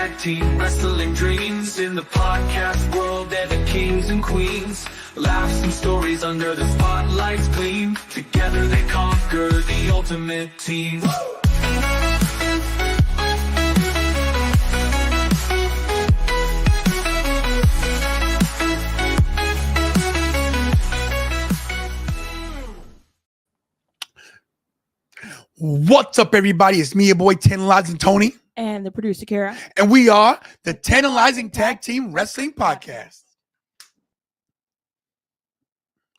tag team wrestling dreams. In the podcast world, they're the kings and queens. Laughs and stories under the spotlight's gleam. Together they conquer the ultimate team. What's up, everybody? It's me, your boy, Tantalizing Tony. And the producer, Kara. And we are the Tantalizing Tag Team Wrestling Podcast.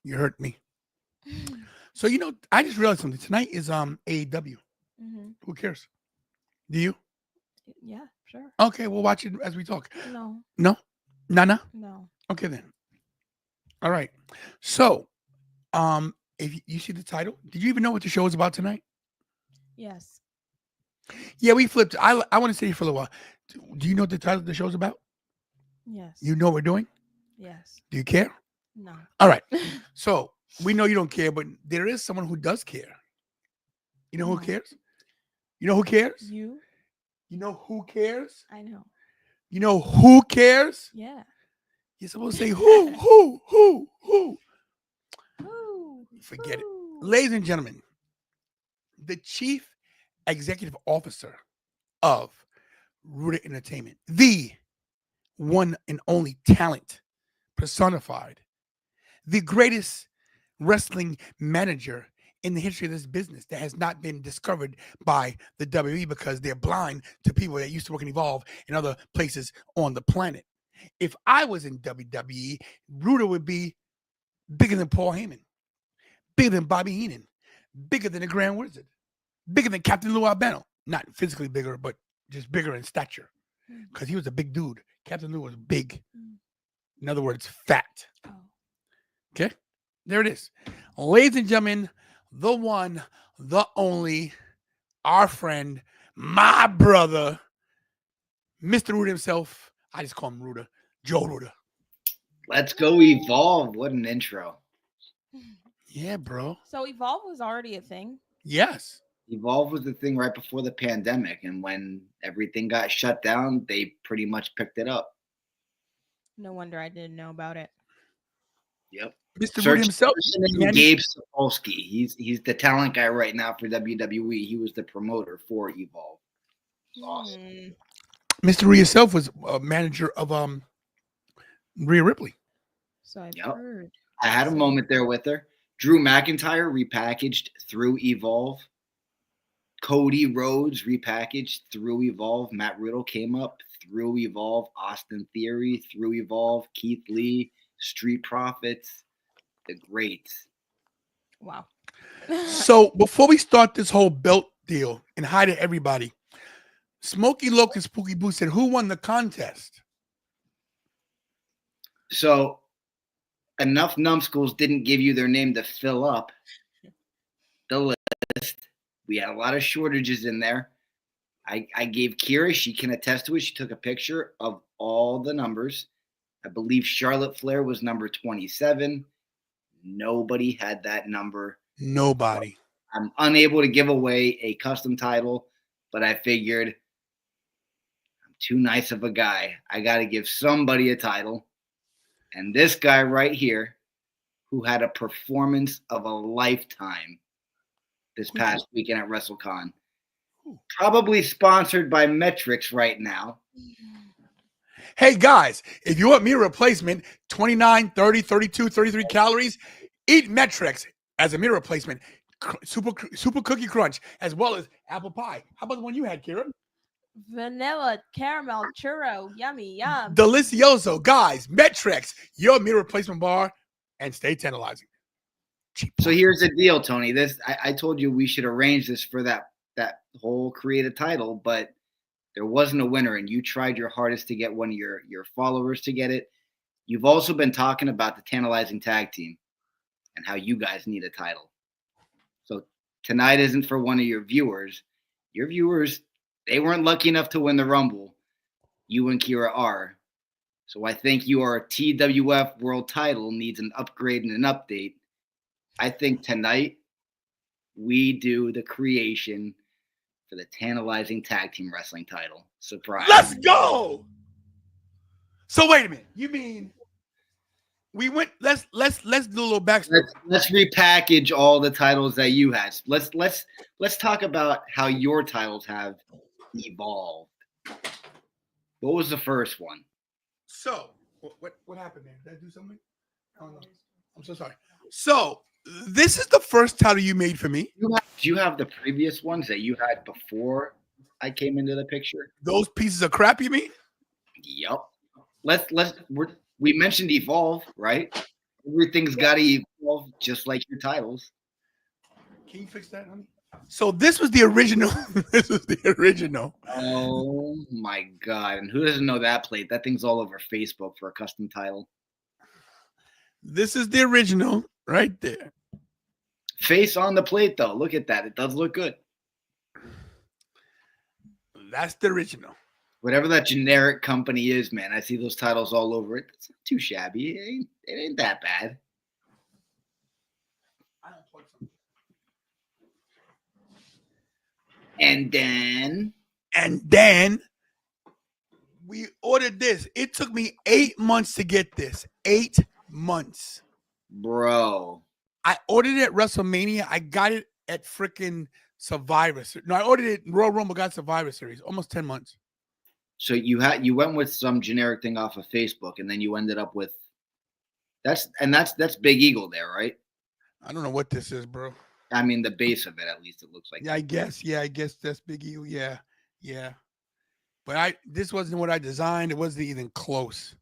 You heard me. So, I just realized something. Tonight is AEW. Mm-hmm. Who cares? Do you? Yeah, sure. Okay, we'll watch it as we talk. No. No? Nana? No. Okay, then. All right. So, if you see the title, did you even know what the show is about tonight? Yes. Yeah, we flipped. I want to say for a little while. Do you know what the title of the show is about? Yes. You know what we're doing? Yes. Do you care? No. All right. So we know you don't care, but there is someone who does care. You know who cares? You know who cares? You? You know who cares? I know. You know who cares? Yeah. You're supposed to say who? Ooh. Forget it. Ooh. Ladies and gentlemen, the chief executive officer of Ruda Entertainment, the one and only talent personified, the greatest wrestling manager in the history of this business that has not been discovered by the WWE because they're blind to people that used to work and Evolve in other places on the planet. If I was in WWE, Ruda would be bigger than Paul Heyman, bigger than Bobby Heenan, bigger than the Grand Wizard, bigger than Captain Lou Albano. Not physically bigger, but just bigger in stature. Because he was a big dude. Captain Lou was big. In other words, fat. Oh. Okay? There it is. Ladies and gentlemen, the one, the only, our friend, my brother, Mr. Ruda himself. I just call him Ruda. Joe Ruda. Let's go Evolve. What an intro. Yeah, bro. So Evolve was already a thing? Yes. Evolve was the thing right before the pandemic, and when everything got shut down, they pretty much picked it up. No wonder I didn't know about it. Yep. Mr. Ruda himself. Gabe Sapolsky. He's the talent guy right now for WWE. He was the promoter for Evolve. It's awesome. Mr. Ruda himself was a manager of Rhea Ripley. So I've Yep. heard. I had a moment there with her. Drew McIntyre repackaged through Evolve. Cody Rhodes repackaged through Evolve. Matt Riddle came up through Evolve. Austin Theory through Evolve. Keith Lee, Street Profits, the greats. Wow. So before we start this whole belt deal and hi to everybody, Smokey Loke and Spooky Boo said, who won the contest? So enough numbskulls didn't give you their name to fill up the list. We had a lot of shortages in there. I gave Kira, she can attest to it. She took a picture of all the numbers. I believe Charlotte Flair was number 27. Nobody had that number. Nobody. I'm unable to give away a custom title, but I figured I'm too nice of a guy. I got to give somebody a title. And this guy right here, who had a performance of a lifetime this past weekend at WrestleCon, probably sponsored by Metrics right now. Hey, guys, if you want meal replacement, 29, 30, 32, 33 calories, eat Metrics as a meal replacement. Super Cookie Crunch, as well as apple pie. How about the one you had, Kira? Vanilla caramel churro. Yummy, yum. Delicioso. Guys, Metrics, your meal replacement bar, and stay tantalizing. Cheap. So here's the deal, Tony. I told you we should arrange this for that whole creative title, but there wasn't a winner, and you tried your hardest to get one of your followers to get it. You've also been talking about the Tantalizing Tag Team and how you guys need a title. So tonight isn't for one of your viewers. Your viewers, they weren't lucky enough to win the Rumble. You and Kira are. So I think your TWF World title needs an upgrade and an update. I think tonight we do the creation for the Tantalizing Tag Team Wrestling title. Surprise. Let's go. So wait a minute. You mean we went? Let's do a little backstory. Let's repackage all the titles that you had. Let's talk about how your titles have evolved. What was the first one? So what happened there? Did I do something? Oh, no. I'm so sorry. So this is the first title you made for me. Do you have the previous ones that you had before I came into the picture? Those pieces of crap, you mean? Yep. We mentioned evolve, right? Everything's got to evolve, just like your titles. Can you fix that, honey? So this was the original. This was the original. Oh my God! And who doesn't know that plate? That thing's all over Facebook for a custom title. This is the original right there. Face on the plate, though. Look at that. It does look good. That's the original. Whatever that generic company is, man, I see those titles all over it. It's not too shabby. It ain't that bad. And then we ordered this. It took me 8 months to get this. 8 months. Bro. I ordered it at WrestleMania. I got it at freaking Survivor Series. No, I ordered it in Royal Rumble, got Survivor Series. Almost 10 months. So you went with some generic thing off of Facebook, and then you ended up with that's Big Eagle there, right? I don't know what this is, bro. I mean, the base of it, at least, it looks like. Yeah, I guess that's Big Eagle. Yeah. But this wasn't what I designed. It wasn't even close.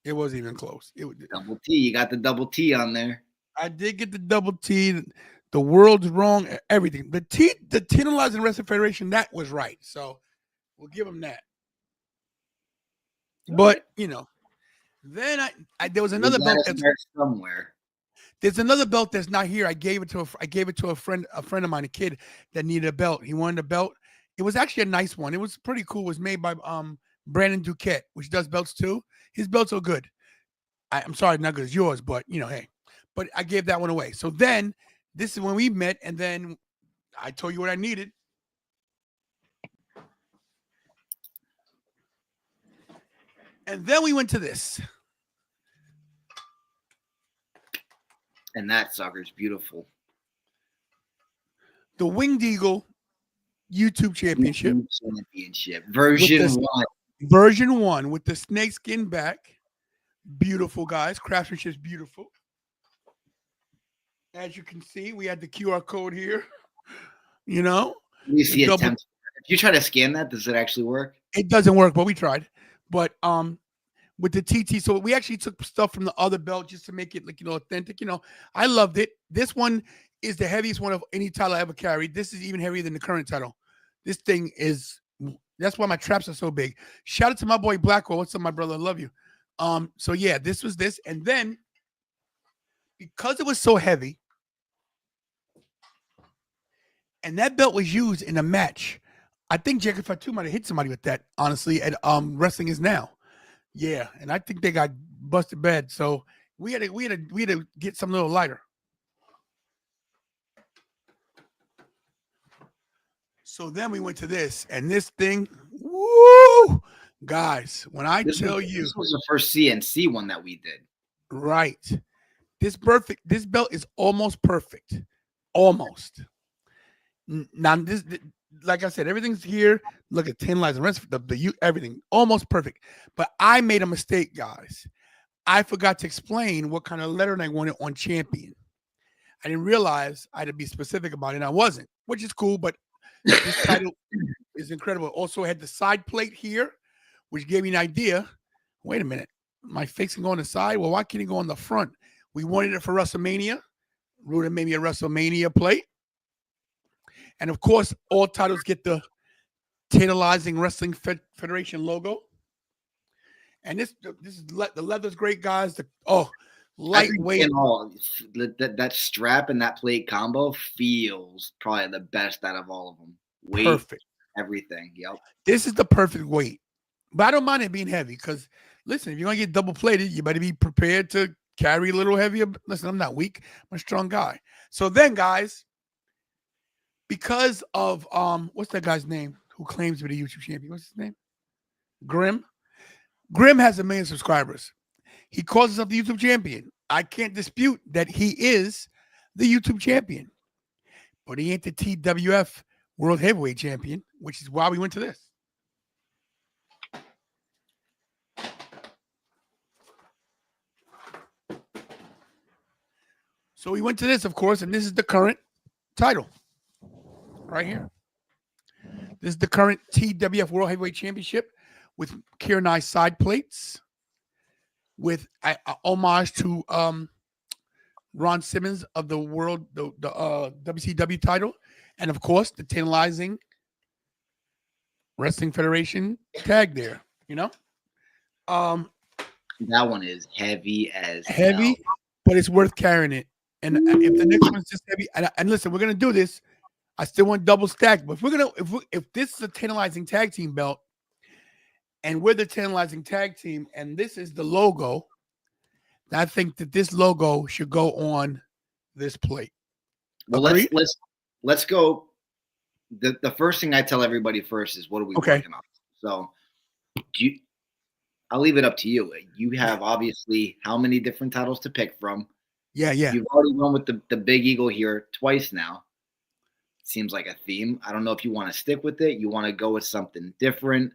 It wasn't even close. Double T. You got the double T on there. I did get the double T. The world's wrong. Everything. The Tantalizing Wrestling Federation, that was right. So we'll give them that. But then there was another belt that's somewhere. There's another belt that's not here. I gave it to a friend of mine, a kid that needed a belt. He wanted a belt. It was actually a nice one. It was pretty cool. It was made by Brandon Duquette, which does belts too. His belts are good. I'm sorry, not good as yours, but hey. But I gave that one away. So then this is when we met, and then I told you what I needed. And then we went to this. And that sucker's beautiful. The Winged Eagle YouTube Championship. Version 1. Version 1 with the snakeskin back. Beautiful, guys. Craftsmanship is beautiful. As you can see, we had the QR code here. You see attempt. If you try to scan that, does it actually work? It doesn't work, but we tried. But with the TT, so we actually took stuff from the other belt just to make it authentic. I loved it. This one is the heaviest one of any title I ever carried. This is even heavier than the current title. This thing that's why my traps are so big. Shout out to my boy Blackwell. What's up, my brother? I love you. So yeah, this was this. And then because it was so heavy, and that belt was used in a match, I think Jacob Fatu might have hit somebody with that, honestly, at Wrestling Is Now. Yeah, and I think they got busted bad. So we had to get something a little lighter. So then we went to this, and this thing, woo, guys, when I tell you, this was the first CNC one that we did. Right. This belt is almost perfect. Almost. Now this, like I said, everything's here. Look at 10 lines and rest everything almost perfect. But I made a mistake, guys. I forgot to explain what kind of lettering I wanted on champion. I didn't realize I had to be specific about it, and I wasn't, which is cool, but this title is incredible. Also had the side plate here, which gave me an idea. Wait a minute. My face can go on the side. Well, why can't it go on the front? We wanted it for WrestleMania. Ruda made me a WrestleMania plate. And of course, all titles get the Tantalizing Wrestling Federation logo. And this is the leather's great, guys. Lightweight. That strap and that plate combo feels probably the best out of all of them. Weight, perfect. Everything. Yep. This is the perfect weight. But I don't mind it being heavy because, listen, if you're going to get double plated, you better be prepared to carry a little heavier. Listen, I'm not weak. I'm a strong guy. So then, guys, because of what's that guy's name who claims to be the YouTube champion. What's his name? Grim. Grim has 1 million subscribers. He calls himself the YouTube champion. I can't dispute that he is the YouTube champion, but he ain't the TWF World Heavyweight Champion, which is why we went to this. So we went to this, of course, and this is the current title right here. This is the current TWF World Heavyweight Championship with Kieran side plates, with a homage to Ron Simmons of the WCW title, and of course the Tantalizing Wrestling Federation tag there. That one is heavy as Heavy, hell. but it's worth carrying it. And if the next one's just heavy, and listen, we're gonna do this. I still want double stack, but if this is a Tantalizing tag team belt, and we're the Tantalizing tag team, and this is the logo, I think that this logo should go on this plate. Well, Agreed? let's go. The first thing I tell everybody first is what are we working on? So I'll leave it up to you. You have obviously how many different titles to pick from. Yeah. You've already gone with the Big Eagle here twice now. Seems like a theme. I don't know if you want to stick with it. You want to go with something different,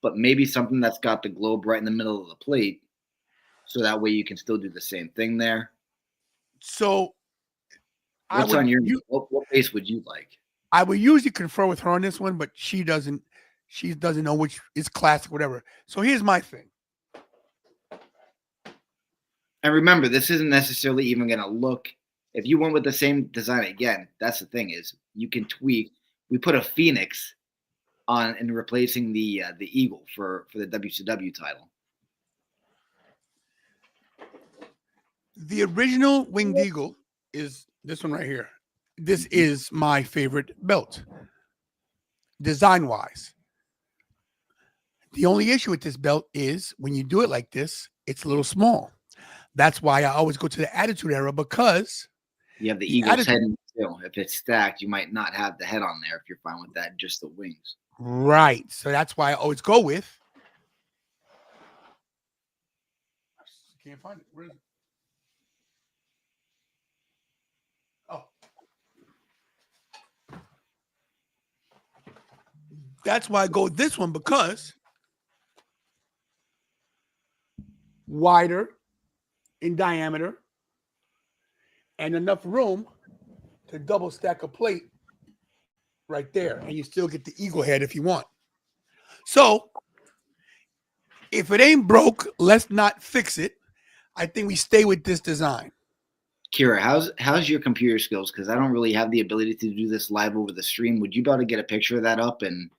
but maybe something that's got the globe right in the middle of the plate, so that way you can still do the same thing there. So, what's on your what base would you like? I would usually confer with her on this one, but she doesn't. She doesn't know which is classic, whatever. So here's my thing. And remember, this isn't necessarily even going to look. If you went with the same design again, that's the thing is you can tweak. We put a phoenix on and replacing the eagle for the WCW title. The original winged eagle is this one right here. This is my favorite belt, design-wise. The only issue with this belt is when you do it like this, it's a little small. That's why I always go to the Attitude Era, because you have the eagle's head too. If it's stacked, you might not have the head on there if you're fine with that, just the wings. Right. So that's why I always go with. I can't find it. Where is it? Oh. That's why I go with this one, because wider in diameter and enough room to double stack a plate right there, and you still get the eagle head if you want. So if it ain't broke, let's not fix it. I think we stay with this design. Kira, how's your computer skills? Because I don't really have the ability to do this live over the stream. Would you be able to get a picture of that up and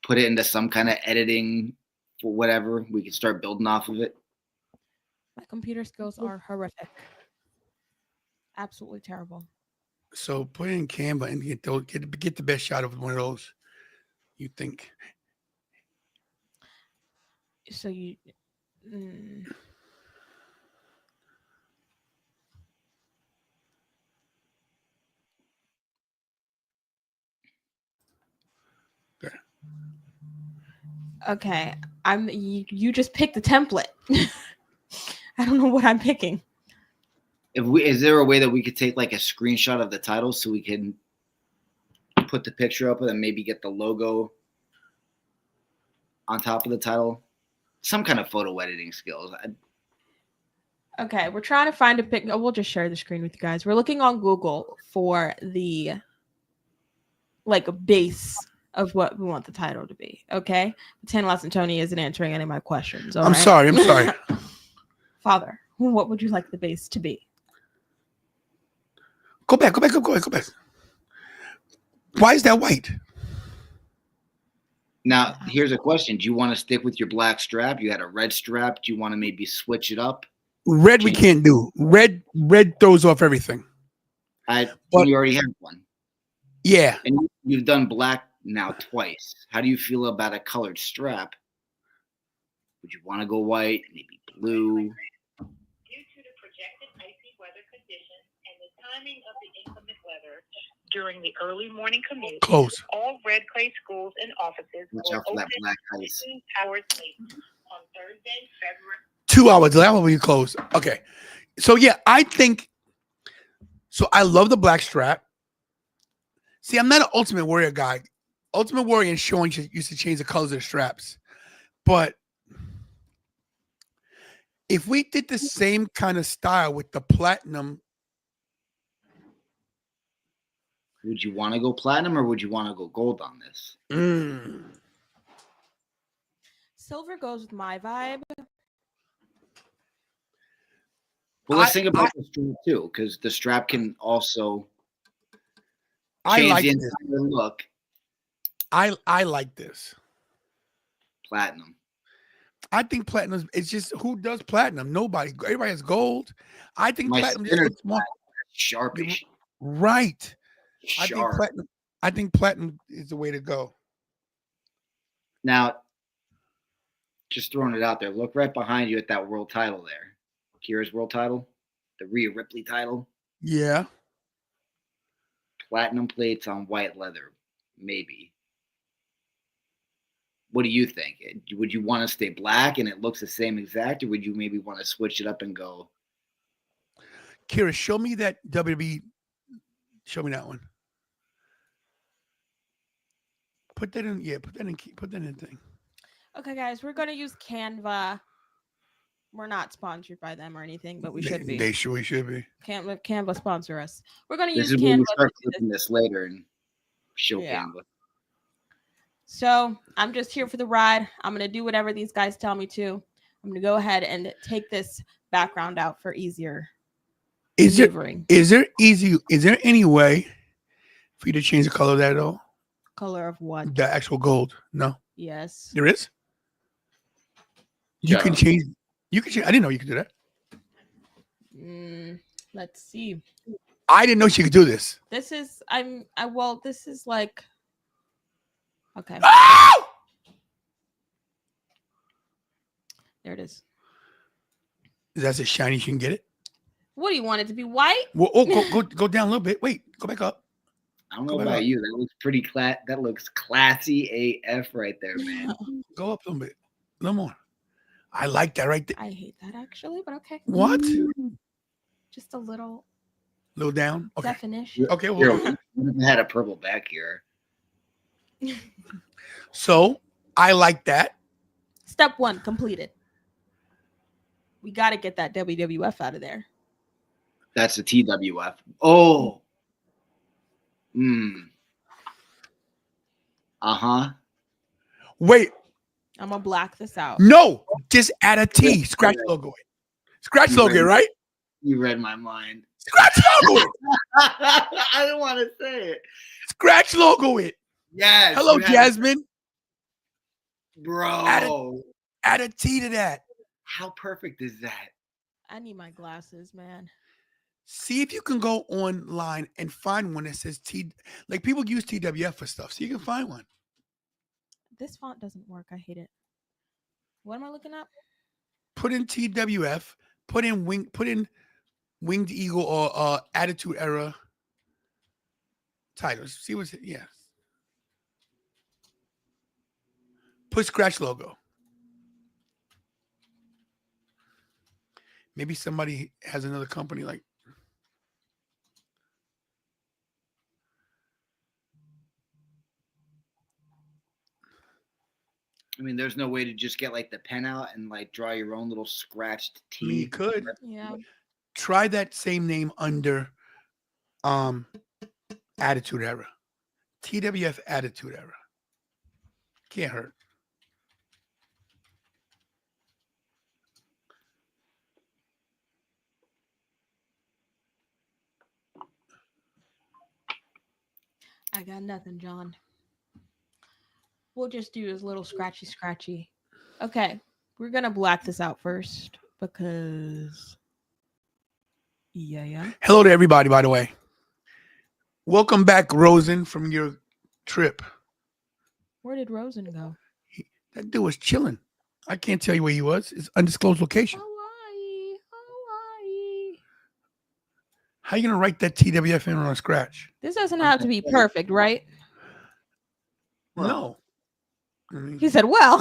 put it into some kind of editing for whatever? We can start building off of it. My computer skills are horrific. Absolutely terrible. So put it in Canva and get the best shot of one of those. You think? So you. Okay, you just picked the template. I don't know what I'm picking. Is there a way that we could take like a screenshot of the title so we can put the picture up and then maybe get the logo on top of the title? Some kind of photo editing skills. Okay, we're trying to find a pic. Oh, we'll just share the screen with you guys. We're looking on Google for the a base of what we want the title to be. Okay, Tantalizing Tony isn't answering any of my questions. I'm sorry. Father, what would you like the base to be? Go back. Why is that white? Now, here's a question. Do you want to stick with your black strap? You had a red strap. Do you want to maybe switch it up? Red we can't do. Red throws off everything. You already have one. Yeah. And you've done black now twice. How do you feel about a colored strap? Would you want to go white, maybe blue? Due to the projected icy weather conditions and the timing of the inclement weather during the early morning commute. Close. All Red Clay schools and offices Watch will out for that open black ice. 15 hours late on Thursday, February. 2 hours. That will be closed. Okay. So yeah, I think. So I love the black strap. See, I'm not an Ultimate Warrior guy. Ultimate Warrior and Showing used to change the colors of the straps, but if we did the same kind of style with the platinum, Would you want to go platinum or would you want to go gold on this? Silver goes with my vibe. Well, let's think about the strap too, because the strap can also I change like the this. entire look. I like this. Platinum. I think platinum. It's just who does platinum? Nobody. Everybody has gold. I think My platinum just spinner's looks more Sharpish. right. Sharp. I think platinum is the way to go. Now, just throwing it out there. Look right behind you at that world title there. Kira's world title, the Rhea Ripley title. Yeah. Platinum plates on white leather, maybe. What do you think? Would you want to stay black and it looks the same exact, or would you maybe want to switch it up and go? Kira, show me that WWE. Show me that one. Put that in. Yeah, put that in thing. Okay, guys, we're gonna use Canva. We're not sponsored by them or anything, but we should be. We should be. Canva sponsor us. We're gonna This use is when Canva. we start flipping this later and show Yeah. Canva. So I'm just here for the ride. I'm gonna do whatever these guys tell me to. I'm gonna go ahead and take this background out for easier maneuvering. Is there any way for you to change the color of that at all? Color of what? The actual gold? No. Yes. There is? You Yeah. can change. I didn't know you could do that. Let's see. I didn't know she could do this. This is this is like okay. Oh! There it is. Is that so shiny you can get it? What do you want it to be white? Well, go down a little bit. Wait, go back up. I don't know about you. That looks pretty that looks classy AF right there, man. Go up a little bit. A little more. I like that right there. I hate that actually, but okay. What? Just a little Down? Okay. definition. Okay, Here, well, I had a purple back here. so I like that. Step 1 completed. We got to get that WWF out of there. That's a TWF. Oh. Uh-huh. Wait, I'm going to black this out. no, just add a T. Scratch logo it. Scratch logo it, right? You read my mind. Scratch logo it. I didn't want to say it. Scratch logo it. Yes. Hello, you had- Jasmine. Bro. Add a T to that. How perfect is that? I need my glasses, man. See if you can go online and find one that says T. Like people use TWF for stuff, so you can find one. This font doesn't work. I hate it. What am I looking up? Put in TWF. Put in Winged Eagle or Attitude Era titles. See what's it? Yeah. Put scratch logo. Maybe somebody has another company like. I mean, there's no way to just get like the pen out and like draw your own little scratched I mean, T. you could Yeah. try that same name under Attitude Era. TWF Attitude Era. Can't hurt. I got nothing, John. We'll just do his little scratchy. Okay. We're going to black this out first because yeah. Hello to everybody, by the way. Welcome back, Rosen, from your trip. Where did Rosen go? That dude was chilling. I can't tell you where he was. It's undisclosed location. Hawaii. How you gonna write that TWF in on a scratch? This doesn't have to be perfect, right? No. I mean, He said, well.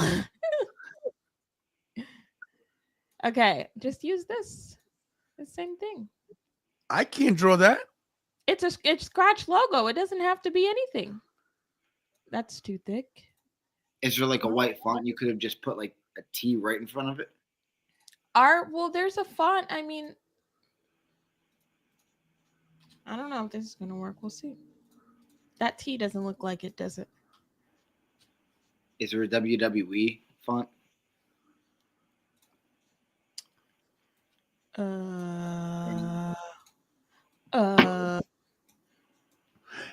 Okay, just use this. The same thing. I can't draw that. It's Scratch logo. It doesn't have to be anything. That's too thick. Is there like a white font you could have just put like a T right in front of it? Well, there's a font. I mean, I don't know if this is gonna work. We'll see. That T doesn't look like it, does it? Is there a WWE font?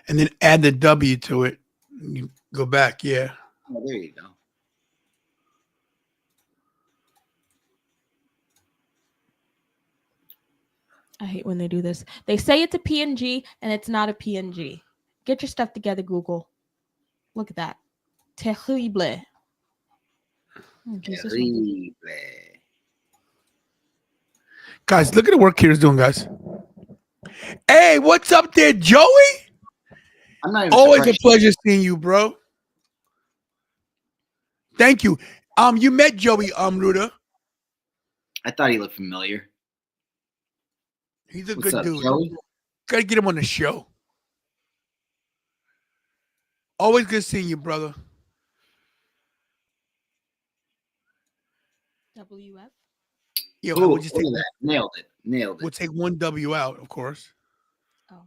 And then add the W to it. You go back, yeah. Oh, there you go. I hate when they do this. They say it's a PNG and it's not a PNG. Get your stuff together, Google. Look at that. Terrible. Okay, so this one- Terrible. Guys, look at the work Kira's doing, guys. Hey, what's up there, Joey? I'm not even Always a surprised. pleasure seeing you, bro. Thank you. You met Joey Ruda. I thought he looked familiar. He's a What's good up, dude. Joey? Gotta get him on the show. Always good seeing you, brother. WF. Yeah, Ooh, we'll just look take at that. Nailed it. Nailed we'll it. take one W out, of course. Oh.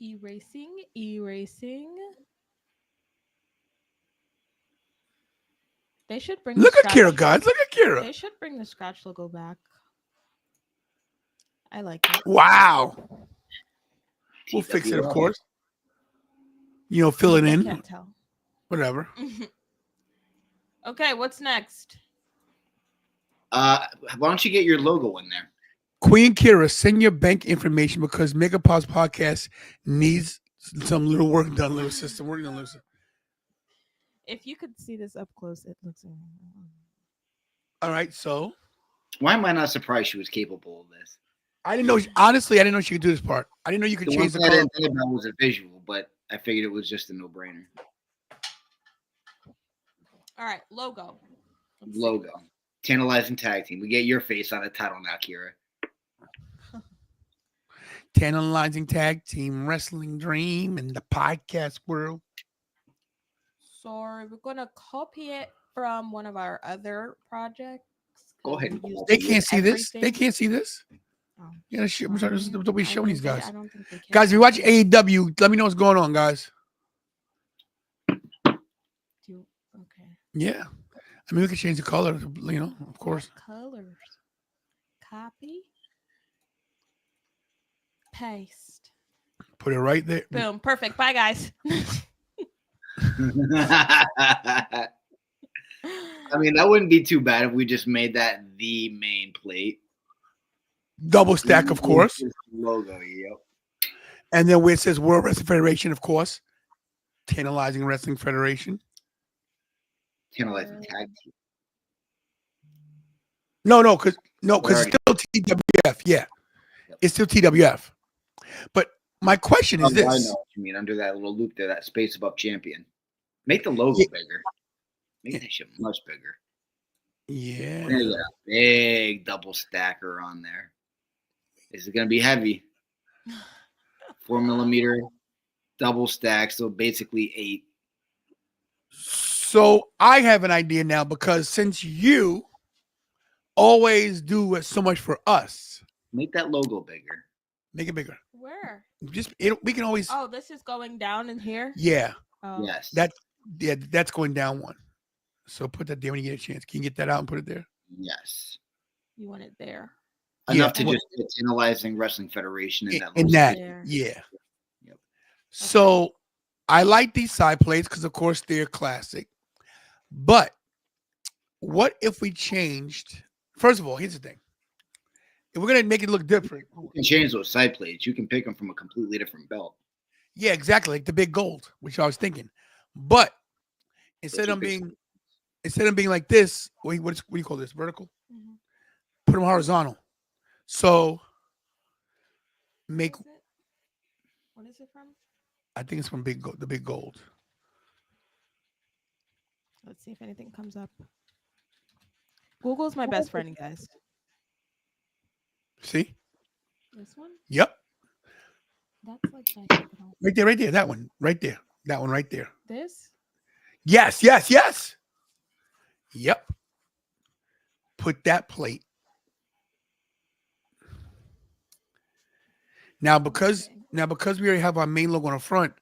Erasing. They should bring. Look the at Kira, Scratch- guys. Look at They Kira. should bring the Scratch logo back. I like it. Wow. We'll fix it, of TWO. course. You know, fill it I in. can't tell. Whatever. Okay, what's next? Why don't you get your logo in there? Queen Kira, send your bank information because Megapause Podcast needs some little work done, little system. Work done, little system. If you could see this up close, it looks. All right, so Why am I not surprised she was capable of this? I didn't know. Honestly, I didn't know she could do this part. I didn't know you could The change one the thing I color. didn't think about was a visual, but I figured it was just a no-brainer. All right, logo. Let's see. Logo. Tantalizing Tag Team. We get your face on the title now, Kira. Tantalizing Tag Team Wrestling Dream in the podcast world. So we're gonna copy it from one of our other projects. Go ahead and We use They it can't for see this. They everything. can't see this. Oh, Yeah, shit. Don't be I showing these think guys. I don't think they can. Guys, if you watch AEW, let me know what's going on, guys. Okay. Yeah. I mean, we could change the color, you know, of course. Colors. Copy. Paste. Put it right there. Boom. Perfect. Bye, guys. I mean, that wouldn't be too bad if we just made that the main plate. Double stack, of course. Logo, yep. And then where it says World Wrestling Federation, of course. Tantalizing Wrestling Federation. Tantalizing Tag Team. No, because it's Alright. still TWF. Yeah. It's still TWF. But my question is I know this. what you mean. Under that little loop there, that space above champion. Make the logo Yeah. bigger. Make that shit much bigger. Yeah. There you go. Big double stacker on there. Is it going to be heavy? 4mm double stack, so basically 8. So I have an idea now because since you always do so much for us, Make that logo bigger. make it bigger. Where? We can always. Oh, this is going down in here. Yeah. Oh. Yes. That's going down one. So put that there when you get a chance. Can you get that out and put it there? Yes. You want it there. Enough to well- just put Tantalizing Wrestling Federation in that. In little that, space. There. yeah. Yep. So I like these side plates because, of course, they're classic. But what if we changed? First of all, here's the thing. If we're gonna make it look different, You can change those side plates. You can pick them from a completely different belt. yeah, exactly, like the big gold, which I was thinking. But instead are of big being like this, what do you call this? Vertical. Mhm. Put them horizontal. So make. What is it? What is it from? I think it's from the Big Gold. Let's see if anything comes up. Google's my best friend, guys. See? This one? Yep. That's like my Right there, right there. That one, right there. That one, right there. this. Yes, yes, yes. Yep. Put that plate. Now because we already have our main logo on the front,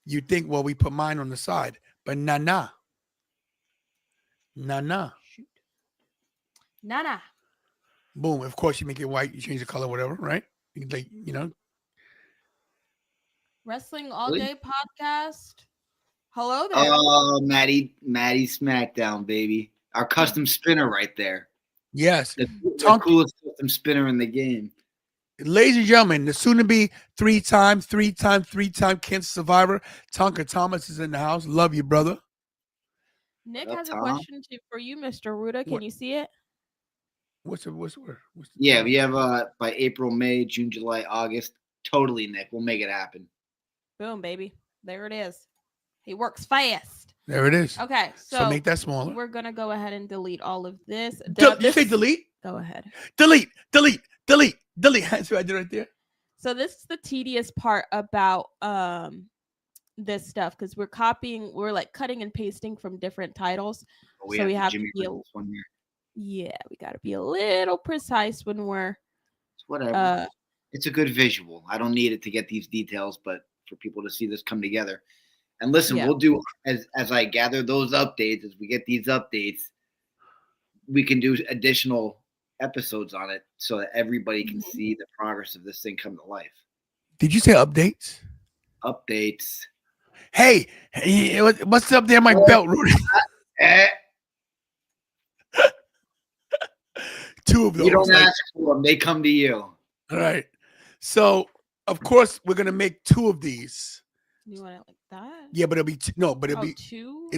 you think, well, we put mine on the side, but nah. Shoot. Nana. Boom. Of course, you make it white. You change the color, whatever, right? Wrestling All Day podcast. Hello there. Oh, Maddie SmackDown, baby. Our custom spinner right there. Yes. The Tonka- coolest custom spinner in the game. Ladies and gentlemen, the soon-to-be three-time cancer survivor, Tonka Thomas is in the house. Love you, brother. Nick What up, has a Tom? question for you, Mr. Ruda. Can What? you see it? What's the word? Yeah, we have by April, May, June, July, August. Totally, Nick. We'll make it happen. Boom, baby. There it is. He works fast. There it is. Okay, So so make that smaller. we're gonna go ahead and delete all of this. You say delete? Go ahead. Delete. That's what I did right there. So this is the tedious part about this stuff because we're like cutting and pasting from different titles. So we the have to Jimmy be Reynolds one here. Yeah, we got to be a little precise when we're It's whatever. It's a good visual. I don't need it to get these details, but for people to see this come together. And listen, Yeah. we'll do as I gather those updates, as we get these updates, we can do additional episodes on it so that everybody can see the progress of this thing come to life. Did you say updates? Updates. Hey, what's up there, my belt, Rudy? Eh, Two of those. you don't like- ask for them; they come to you. All right. So, of course, we're gonna make two of these. you want it like that. Yeah, but it'll be no, but it'll Oh, be two.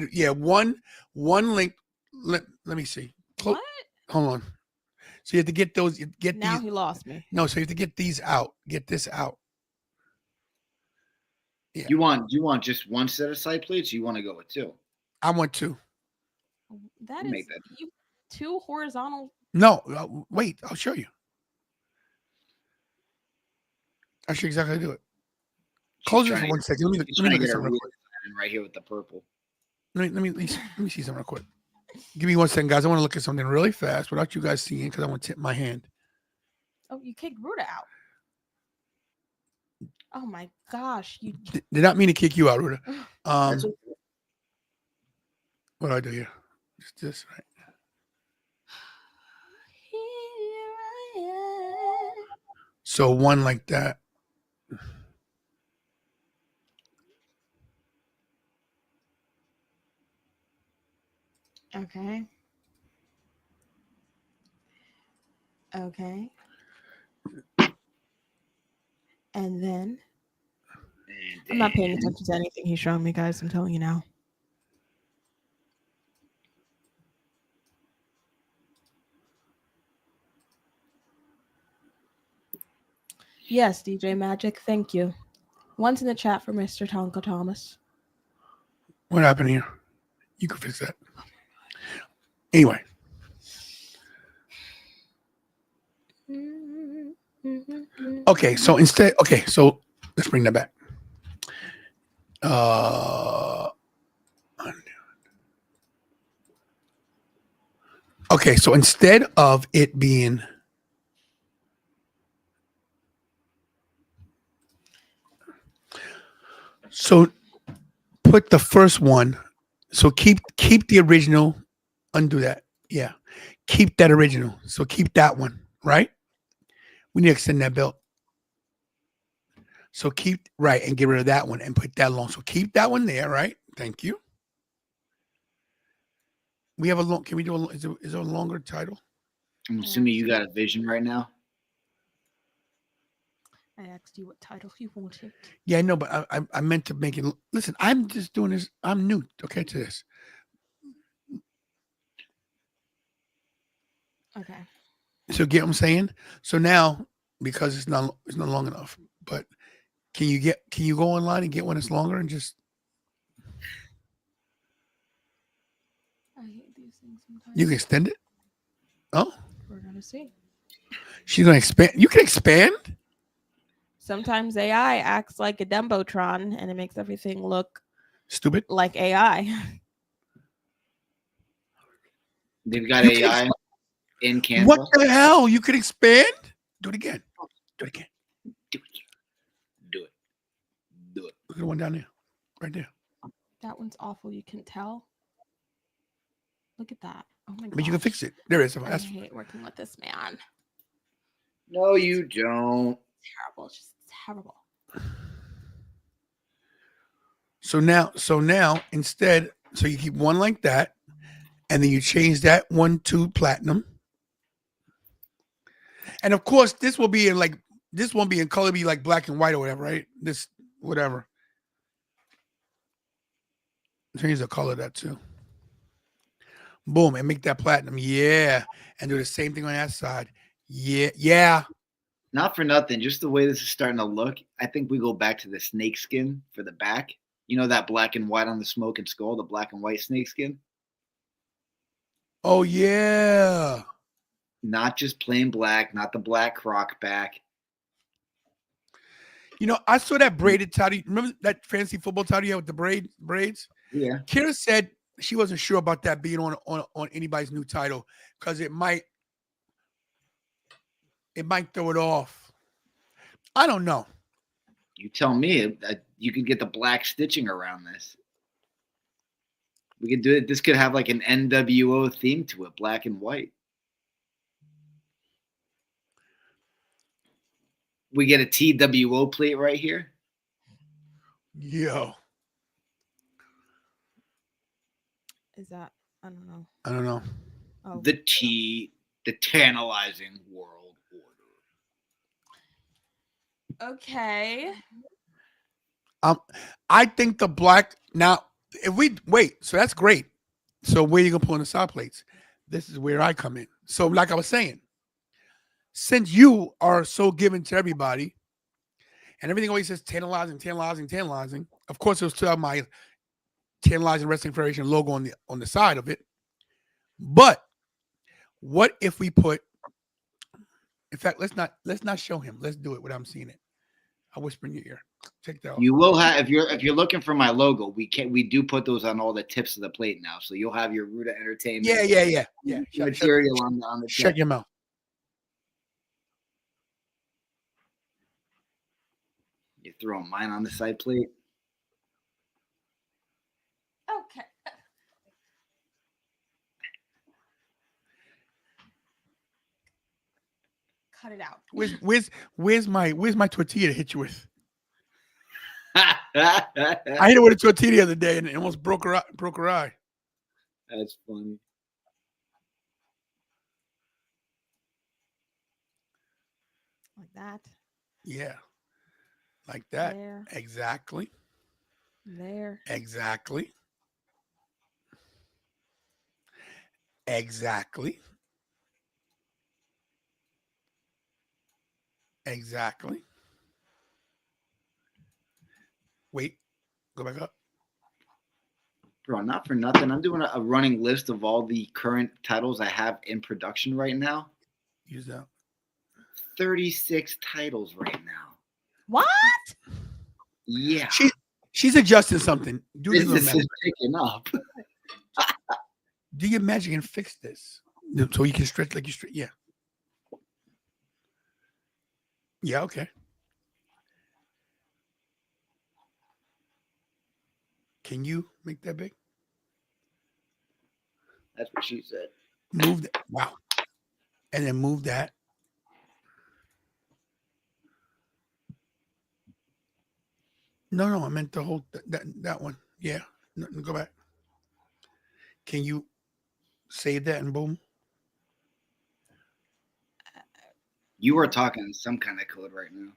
one link. Let me see. What? Hold on. So you have to get those. Get Now these. he lost me. No, so you have to get these out. Get this out. Do you want just one set of side plates? Or you want to go with two? I want two. That We'll is make that. you two horizontal. No, wait. I'll show you. I'll show you exactly how to do it. Close it for 1 second. Let me look at something real quick. right here with the purple. Let me see something real quick. Give me 1 second, guys. I want to look at something really fast without you guys seeing because I want to tip my hand. Oh, you kicked Ruda out. Oh my gosh, you. Did not mean to kick you out, Ruda. That's What do I do here? Just this, right? Here I am. So one like that. Okay. Okay. And then I'm not paying attention to anything he's showing me, guys. I'm telling you now. Yes, DJ Magic. Thank you. One's in the chat for Mr. Tonka Thomas. What happened here? You can fix that. Anyway. Okay, so so let's bring that back. Okay, so instead of it being so put the first one, so keep the original, undo that. Yeah. Keep that original. So keep that one, right? We need to extend that belt. So keep right and get rid of that one and put that long. So keep that one there, right? Thank you. We have a long. Can we do a? Is there a longer title? I'm assuming you got a vision right now. I asked you what title you wanted. Yeah, I know, but I meant to make it. Listen, I'm just doing this. I'm new, okay, to this. Okay. So get what I'm saying? So now, because it's not long enough, but can you go online and get one that's longer and just I hate these things sometimes. you can extend it? Oh, We're gonna see. she's gonna expand. You can expand? Sometimes AI acts like a Dumbotron and it makes everything look Stupid. like AI. They've got You can AI in Canva. What the hell? You can expand? Do it again. Do it again. Do it. Do it. Do it. Look at the one down there. Right there. That one's awful. You can tell. Look at that. Oh my god. But you can fix it. There it is. I That's hate working with this man. No, you don't. Terrible. It's just terrible. so now instead, so you keep one like that, and then you change that one to platinum. And of course, this won't be in color, be like black and white or whatever, right? This whatever. Change the color of that too. Boom, and make that platinum. Yeah. And do the same thing on that side. Yeah. Yeah. Not for nothing. Just the way this is starting to look, I think we go back to the snake skin for the back. You know that black and white on the smoking skull, the black and white snake skin? Oh yeah. Not just plain black, not the black croc back. You know, I saw that braided tidy. Remember that fancy football tidy with the braids? Yeah. Kira said she wasn't sure about that being on anybody's new title because it might throw it off. I don't know. You tell me. You could get the black stitching around this. We could do it. This could have like an NWO theme to it, black and white. We get a TWO plate right here. Yo, Is that? I don't know. I don't know. Oh, The tantalizing world order. okay. I think the black now. If we wait, so that's great. So where you gonna put on the side plates? This is where I come in. So, like I was saying, since you are so given to everybody, and everything always says tantalizing. Of course, it was to have my Tantalizing Wrestling Federation logo on the side of it. But what if we put? In fact, let's not show him. Let's do it without him seeing it. I'll whisper in your ear. Take that off. You will have if you're looking for my logo, we do put those on all the tips of the plate now. So you'll have your Ruda Entertainment Yeah. material on the Shut tip. your mouth. You're throwing mine on the side plate. Okay. Cut it out. Where's my tortilla to hit you with? That's I hit her with a tortilla the other day and it almost broke her eye. funny. Like that. Yeah. Like that. There. Exactly. There. Exactly. Exactly. Exactly. Wait. Go back up. Bro, not for nothing. I'm doing a running list of all the current titles I have in production right now. Use that. 36 titles right now. What? Yeah. She's adjusting something. Do your Business magic. is picking up. Do your magic and fix this. So you can stretch like you stretch. Yeah. Yeah, okay. Can you make that big? That's what she said. Move that. Wow. And then move that. No, I meant the whole that one. Yeah. No, go back. Can you save that and boom? You are talking some kind of code right now.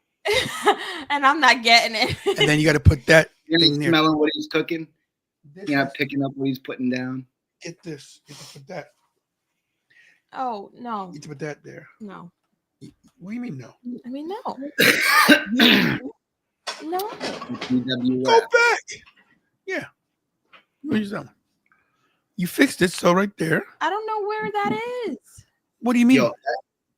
And I'm not getting it. And then you got to put that You're thing there. smelling what he's cooking. This You're not is- picking up what he's putting down. Get this. You can put that. Oh no, You need to put that there. no. What do you mean no? I mean no, no. TWF. Go back. Yeah. Use that one. You fixed it, so right there. I don't know where that is. What do you mean? Yo,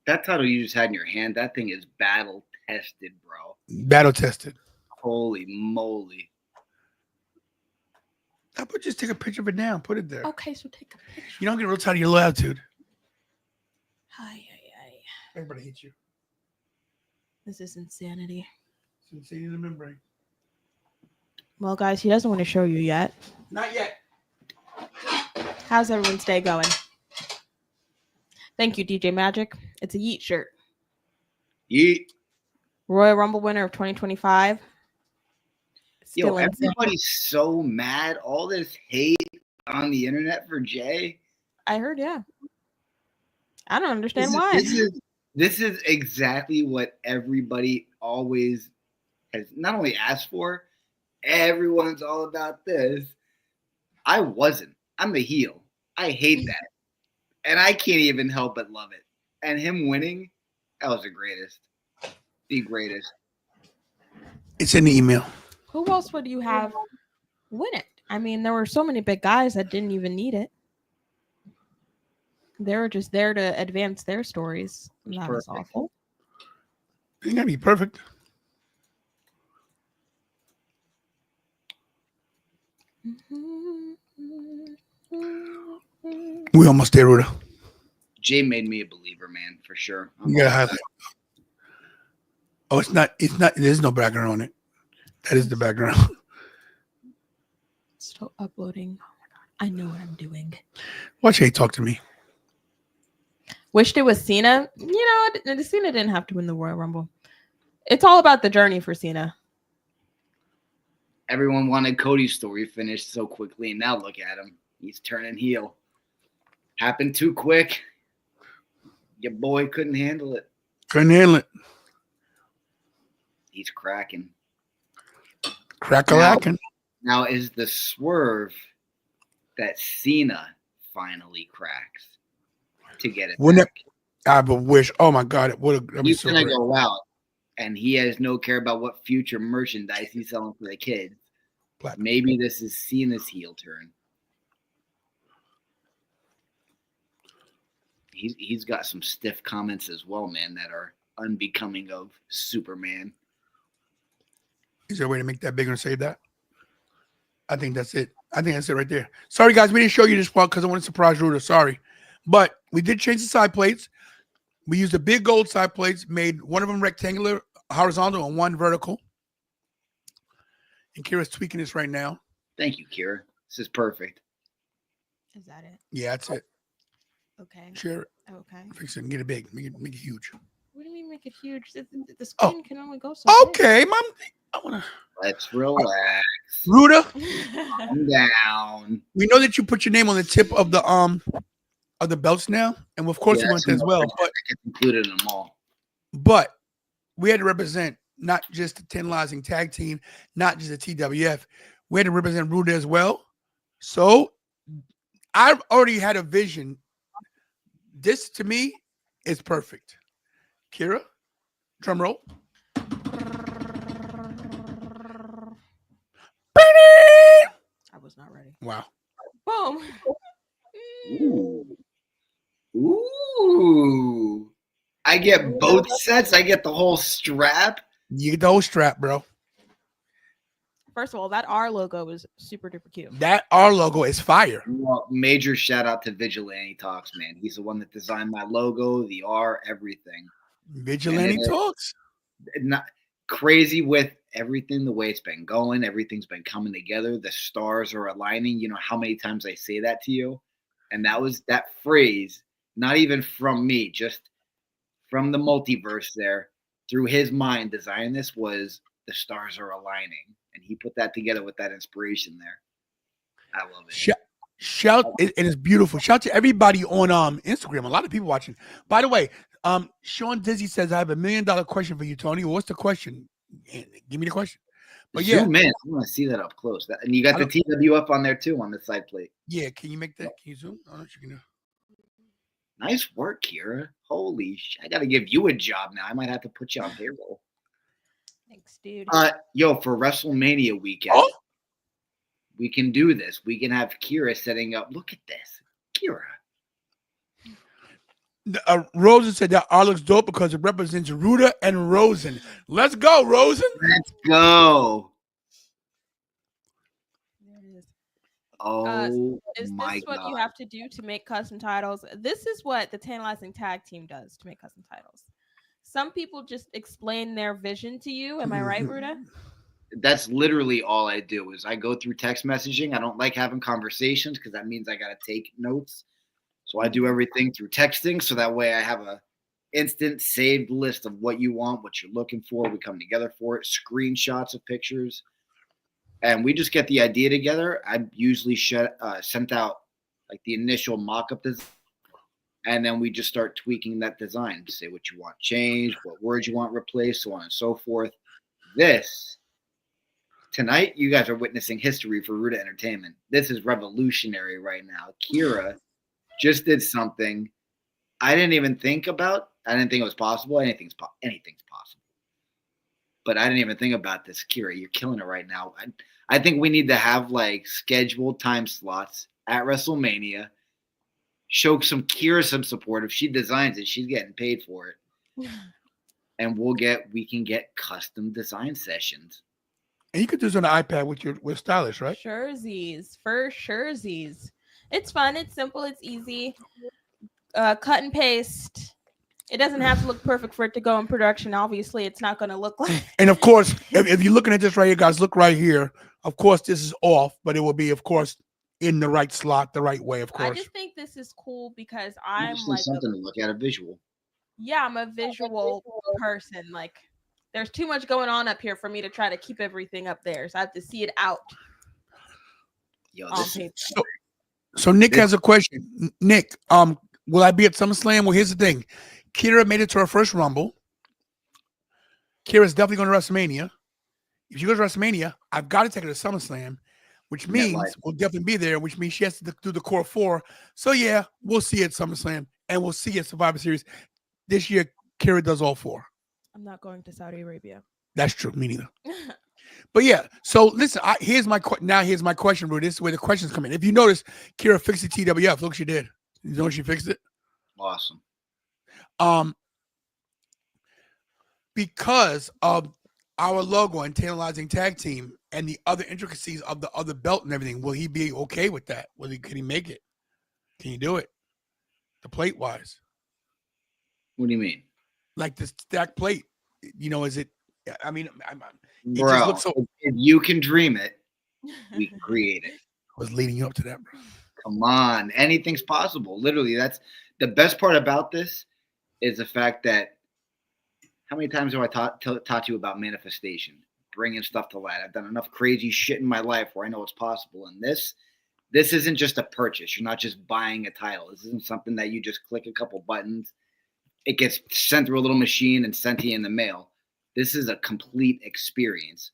that title you just had in your hand, that thing is battle tested, bro. Battle tested. Holy moly. How about just take a picture of it now? Put it there. Okay, so take a picture. You don't get real tired of your low attitude. Ay. Everybody hates you. This is insanity. Since in the membrane. Well, guys, he doesn't want to show you yet. Not yet. How's everyone's day going? Thank you, DJ Magic. It's a Yeet shirt. Yeet. Royal Rumble winner of 2025. Yo, Still insane. everybody's so mad. All this hate on the internet for Jay. I heard, yeah. I don't understand This is- why. This is exactly what everybody always has not only asked for, everyone's all about this. I wasn't. I'm the heel. I hate that. And I can't even help but love it. And him winning, that was the greatest. The greatest. It's in the email. Who else would you have win it? I mean, there were so many big guys that didn't even need it. They were just there to advance their stories. And that was Perfect. awful. It's gonna be perfect. We almost there, Ruda. Jay made me a believer, man, for sure. I'm You gotta all highlight. Oh, it's not. There's no background on it. That is the background. Still uploading. Oh my god. I know what I'm doing. Watch Hey talk to me. Wished it was Cena. You know, Cena didn't have to win the Royal Rumble. It's all about the journey for Cena. Everyone wanted Cody's story finished so quickly, and now look at him. He's turning heel. Happened too quick. Your boy couldn't handle it. Couldn't handle it. He's cracking. Crack-a-lackin'. Now is the swerve that Cena finally cracks to get it Wouldn't back. I but wish. Oh my God, it would have. He's gonna go out, and he has no care about what future merchandise he's selling for the kids. Platinum. Maybe this is Cena's heel turn. He's got some stiff comments as well, man, that are unbecoming of Superman. Is there a way to make that bigger and save that? I think that's it. I think that's it right there. Sorry, guys, we didn't show you this part because I wanted to surprise Ruda. Sorry. But we did change the side plates. We used the big gold side plates, made one of them rectangular, horizontal, and one vertical. And Kira's tweaking this right now. Thank you, Kira. This is perfect. Is that it? Yeah, that's it. Okay. Share it. Okay. Fix it and get it big. Make it huge. What do you mean make it huge? The Oh. screen can only go so big. Okay, Mom. I want to. Let's relax. Ruda, Calm down. we know that you put your name on the tip of the belts now, and of course Yeah, we want that as some well. of that gets included in them all. But we had to represent not just the 10 Rising Tag Team, not just the TWF. We had to represent Ruda as well. So I've already had a vision. This to me is perfect. Kira, drum roll. I was not ready. Wow. Boom. Ooh. Ooh. I get both sets. I get the whole strap. You get the whole strap, bro. First of all, that R logo is super duper cute. That R logo is fire. Well, major shout out to Vigilante Talks, man. He's the one that designed my logo, the R, everything. Vigilante And it- talks. Not crazy with everything, the way it's been going. Everything's been coming together. The stars are aligning. You know how many times I say that to you? And that was that phrase, not even from me, just from the multiverse there. Through his mind, designing this was the stars are aligning. And he put that together with that inspiration there. I love it. Shout, it is beautiful. Shout to everybody on Instagram. A lot of people watching. By the way, Sean Dizzy says, I have $1 million question for you, Tony. What's the question? Give me the question. But yeah, Zoom in. I want to see that up close. And you got the TW up on there too on the side plate. yeah. Can you make that? Can you zoom? I don't know if you can do. Nice work, Kira. Holy shit. I got to give you a job now. I might have to put you on payroll. Thanks, dude. Yo, for WrestleMania weekend, Oh, we can do this. We can have Kira setting up. Look at this. Kira. Rosen said that R looks dope because it represents Ruda and Rosen. Let's go, Rosen. Let's go. There it is. Oh, Is my this what God. you have to do to make custom titles? This is what the Tantalizing Tag Team does to make custom titles. Some people just explain their vision to you. Am I right, Ruda? That's literally all I do is I go through text messaging. I don't like having conversations because that means I got to take notes. So I do everything through texting. So that way I have a instant saved list of what you want, what you're looking for. We come together for it, screenshots of pictures. And we just get the idea together. I usually sent out like the initial mock-up design. And then we just start tweaking that design. Say what you want changed, what words you want replaced, so on and so forth. Tonight, you guys are witnessing history for Ruda Entertainment. This is revolutionary right now. Kira just did something I didn't even think about. I didn't think it was possible. Anything's possible. But I didn't even think about this. Kira, you're killing it right now. I think we need to have like scheduled time slots at WrestleMania. Show Kira some support. If she designs it, she's getting paid for it. And we can get custom design sessions. And you could do this on the iPad with Stylish, right? Sherzies. For Sherzies. It's fun. It's simple. It's easy. Cut and paste. It doesn't have to look perfect for it to go in production. Obviously, it's not going to look like. And of course, if you're looking at this right here, guys, look right here. Of course, this is off, but it will be, of course, in the right slot, the right way, of course. I just think this is cool because You I'm just need like something to look at, a visual. Yeah, I'm a visual person. Like, there's too much going on up here for me to try to keep everything up there. So I have to see it out Yo, on this paper. So Nick has a question. Nick, will I be at SummerSlam? Well, here's the thing. Kira made it to her first Rumble. Kira's definitely going to WrestleMania. If she goes to WrestleMania, I've got to take her to SummerSlam, which means we'll definitely be there, which means she has to do the core four. So, yeah, we'll see at SummerSlam, and we'll see at Survivor Series. This year, Kira does all four. I'm not going to Saudi Arabia. That's true. Me neither. But, yeah, so listen, here's my question, Rudy. This is where the questions come in. If you notice, Kira fixed the TWF. Look, she did. You know she fixed it? awesome. Because of our logo and Tantalizing Tag Team and the other intricacies of the other belt and everything, will he be okay with that? Can he make it? Can he do it? The plate wise, What do you mean? like the stack plate, is it? I mean, it Bro, just looks so. if you can dream it, we can create it. I was leading you up to that, bro. Come on. Anything's possible. Literally, that's the best part about this is the fact that how many times have I taught you about manifestation, bringing stuff to light? I've done enough crazy shit in my life where I know it's possible. And this isn't just a purchase. You're not just buying a title. This isn't something that you just click a couple buttons. It gets sent through a little machine and sent to you in the mail. This is a complete experience.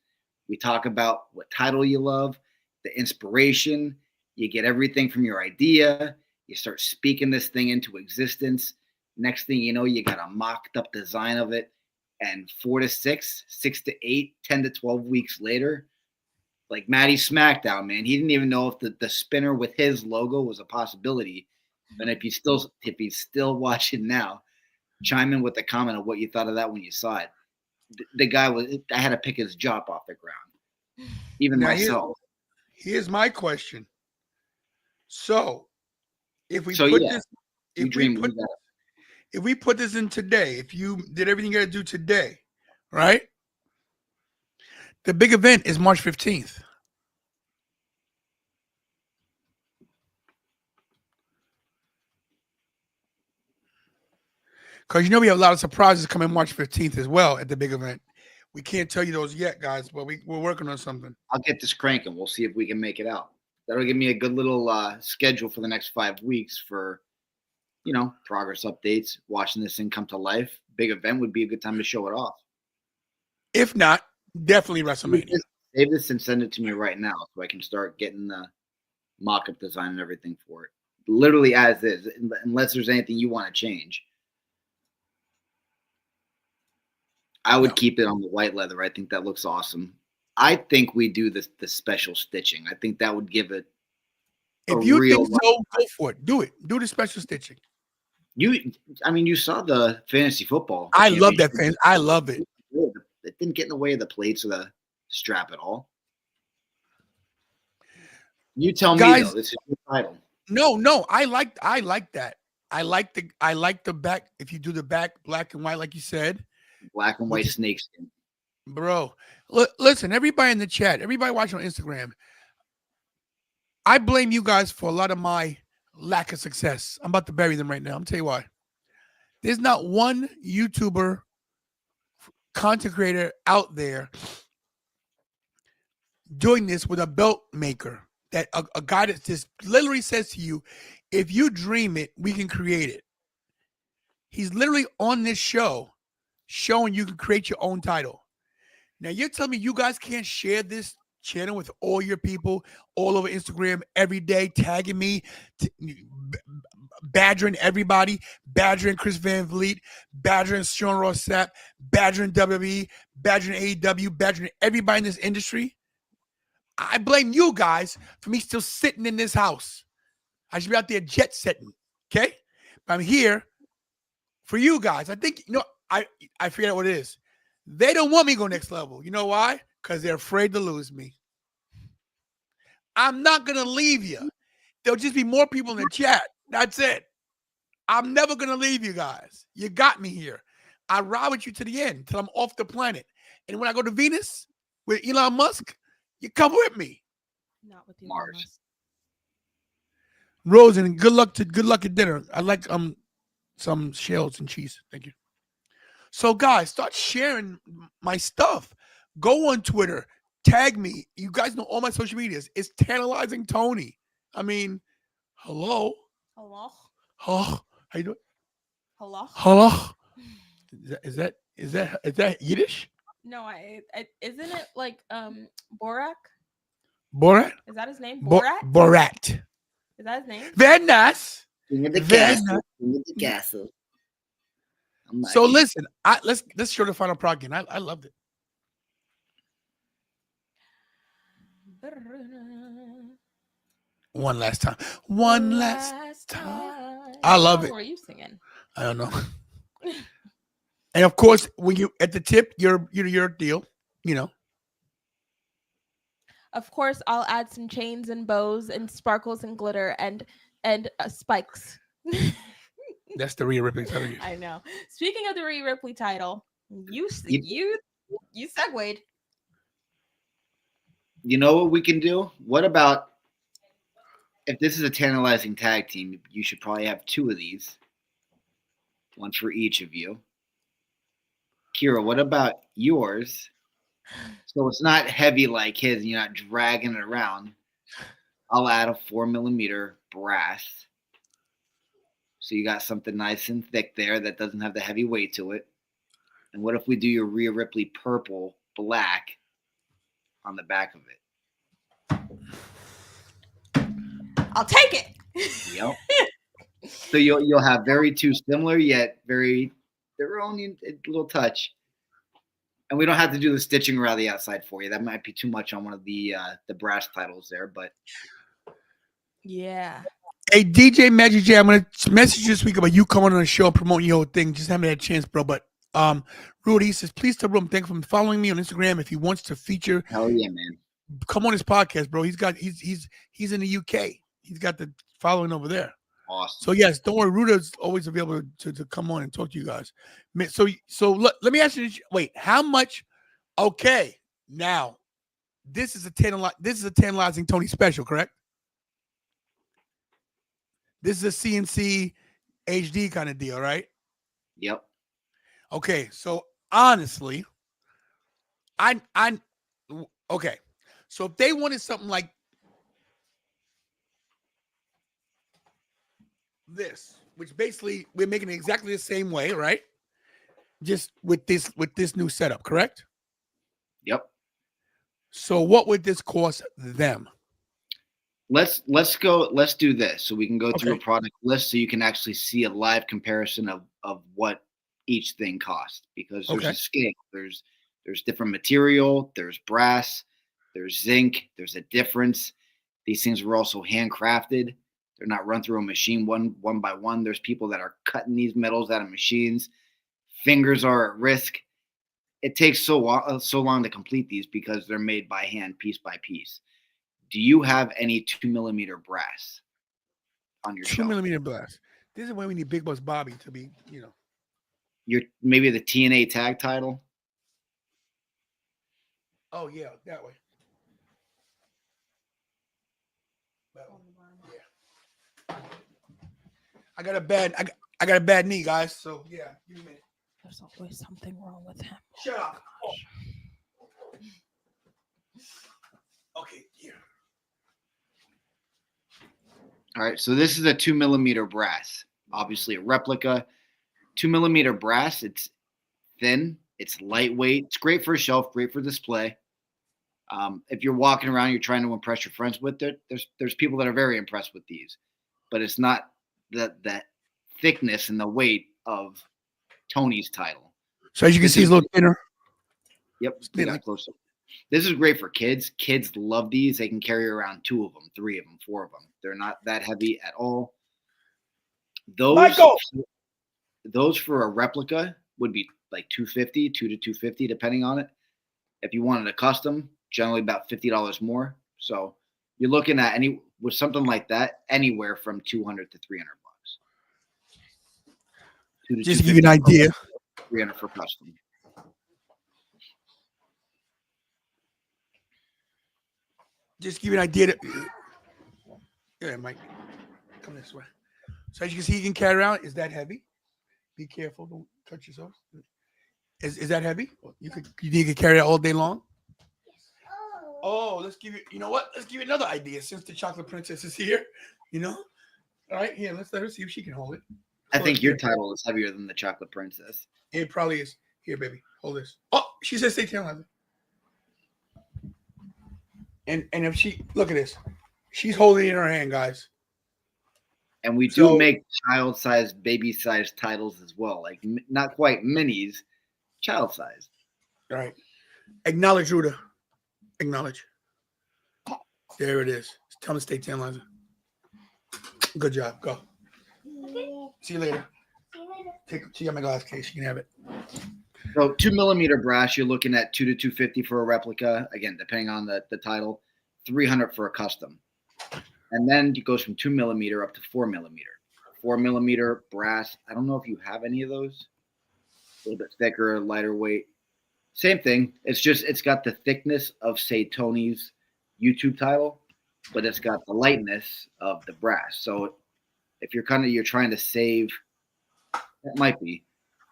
We talk about what title you love, the inspiration. You get everything from your idea. You start speaking this thing into existence. Next thing you know, you got a mocked up design of it. And 4 to 6, 6 to 8, 10 to 12 weeks later, like Matty SmackDown, man, he didn't even know if the spinner with his logo was a possibility. And if he's still watching now, chime in with the comment of what you thought of that when you saw it. The guy I had to pick his jaw off the ground. Even Now, myself. Here's my question. So, if we So, put yeah, this, you dream of that. if we put this in today, if you did everything you got to do today, right? The big event is March 15th. Because we have a lot of surprises coming March 15th as well at the big event. We can't tell you those yet, guys, but we're working on something. I'll get this cranking. We'll see if we can make it out. That'll give me a good little schedule for the next 5 weeks for, progress updates, watching this thing come to life. Big event would be a good time to show it off. If not, definitely WrestleMania. Save this and send it to me right now so I can start getting the mock-up design and everything for it. literally as is, unless there's anything you want to change. I would No. keep it on the white leather. I think that looks awesome. I think we do the special stitching. I think that would give it If a you real think so, go for it. Do it. Do the special stitching. you saw the fantasy football. I love that championship. fan. I love it. It didn't get in the way of the plates or the strap at all. You tell me Guys- though, this is your title. No, I like that. I like the back. If you do the back black and white, like you said, Black and white snakeskin. bro. Listen, everybody in the chat, everybody watching on Instagram, I blame you guys for a lot of my lack of success. I'm about to bury them right now. I'm tell you why. There's not one YouTuber, content creator out there doing this with a belt maker. That a guy that just literally says to you, if you dream it, we can create it. He's literally on this show showing you can create your own title. Now you're telling me you guys can't share this channel with all your people all over Instagram every day, tagging me, badgering everybody, badgering Chris Van Vliet, badgering Sean Ross Sapp, badgering WWE, badgering AEW, badgering everybody in this industry. I blame you guys for me still sitting in this house. I should be out there jet setting, okay? But I'm here for you guys. I think, I figured out what it is. They don't want me to go next level. You know why? Because they're afraid to lose me. I'm not going to leave you. There'll just be more people in the chat. That's it. I'm never going to leave you guys. You got me here. I ride with you to the end until I'm off the planet. And when I go to Venus with Elon Musk, you come with me. Not with you, Mars. Mars. Rosen, good luck at dinner. I like some shells and cheese. Thank you. So guys, start sharing my stuff. Go on Twitter, tag me. You guys know all my social medias. It's Tantalizing Tony. I mean, hello. Hello. Oh, how you doing? Hello. Hello. Is that Yiddish? No, isn't it like Borak? Borat? Is that his name? Bo- Borat? Borat. Is that his name? Very nice. King of the Very castle. nice. King of the castle. I'm not So kidding. listen, let's show the final product again. I loved it. One last time. One last time. I love it. What were you singing? I don't know. And of course, when you at the tip, your deal, Of course, I'll add some chains and bows and sparkles and glitter and spikes. That's the Rhea Ripley title. I know. Speaking of the Rhea Ripley title, you segued. You know what we can do? What about if this is a tantalizing tag team? You should probably have two of these, one for each of you. Kira, what about yours? So it's not heavy like his, and you're not dragging it around. I'll add a 4mm brass. So you got something nice and thick there that doesn't have the heavy weight to it. And what if we do your Rhea Ripley purple black on the back of it? I'll take it. Yep. So you'll have very two similar yet very their own little touch. And we don't have to do the stitching around the outside for you. That might be too much on one of the brass titles there, but Yeah. Hey, DJ Magic J, I'm gonna message you this week about you coming on the show and promoting your whole thing. Just haven't had a chance, bro. But Rudy says, please tell him thank you for following me on Instagram. If he wants to feature, hell yeah, man. come on his podcast, bro. He's in the UK. He's got the following over there. Awesome. So yes, don't worry. Ruda's always available to come on and talk to you guys. So let me ask you this. Wait, how much? Okay, now this is a tantalizing Tony special, correct? This is a CNC HD kind of deal, right? Yep. Okay, so honestly, okay. So if they wanted something like this, which basically we're making it exactly the same way, right? Just with this new setup, correct? Yep. So what would this cost them? Let's do this so we can go through a Okay. product list so you can actually see a live comparison of what each thing costs, because there's Okay. a scale. There's different material, there's brass, there's zinc, there's a difference. These things were also handcrafted. They're not run through a machine one by one. There's people that are cutting these metals out of machines. Fingers are at risk. It takes so long to complete these because they're made by hand, piece by piece. Do you have any 2 millimeter brass on your 2 shelf? millimeter blast. This is why we need Big Boss Bobby to be, Your maybe the TNA tag title? Oh yeah, that way. That one. Yeah. I got a bad knee, guys. So yeah, give me a minute. There's always something wrong with him. Shut up. Okay, here. All right, so this is a 2 millimeter brass, obviously a replica. 2 millimeter brass, it's thin, it's lightweight, it's great for a shelf, great for display. If you're walking around, you're trying to impress your friends with it, there's people that are very impressed with these, but it's not the thickness and the weight of Tony's title. So as you can see, it's a little thinner. Yep, It's we thinner. got closer. This is great for kids. Kids love these. They can carry around 2 of them, 3 of them, 4 of them. They're not that heavy at all. Michael! Those for a replica would be like $250 to $250 depending on it. If you wanted a custom, generally about $50 more. So you're looking at with something like that, anywhere from $200 to $300. Just to give you an idea. $300 for custom. Just to give you an idea. Yeah, Mike. Come this way. So as you can see, you can carry around. Is that heavy? Be careful. Don't cut yourself. Is that heavy? You can carry it all day long. Oh, let's give you. You know what? Let's give you another idea. Since the chocolate princess is here, All right, here. Let's let her see if she can hold it. I think your title is heavier than the Chocolate Princess. It probably is. Here, baby. Hold this. Oh, she says stay tuned. And if she look at this, she's holding it in her hand, guys. And we do So- make child-sized, baby-sized titles as well, like not quite minis, child-sized. All right. Acknowledge, Ruda. Acknowledge. There it is. Tell them to stay 10, Liza. Good job. Go. See you later. She got my glass case. You can have it. So 2 millimeter brass, you're looking at $200 to $250 for a replica. Again, depending on the title, $300 for a custom. And then it goes from 2 millimeter up to 4 millimeter. 4 millimeter brass. I don't know if you have any of those. A little bit thicker, lighter weight. Same thing. It's got the thickness of, say, Tony's YouTube title, but it's got the lightness of the brass. So if you're trying to save, that might be.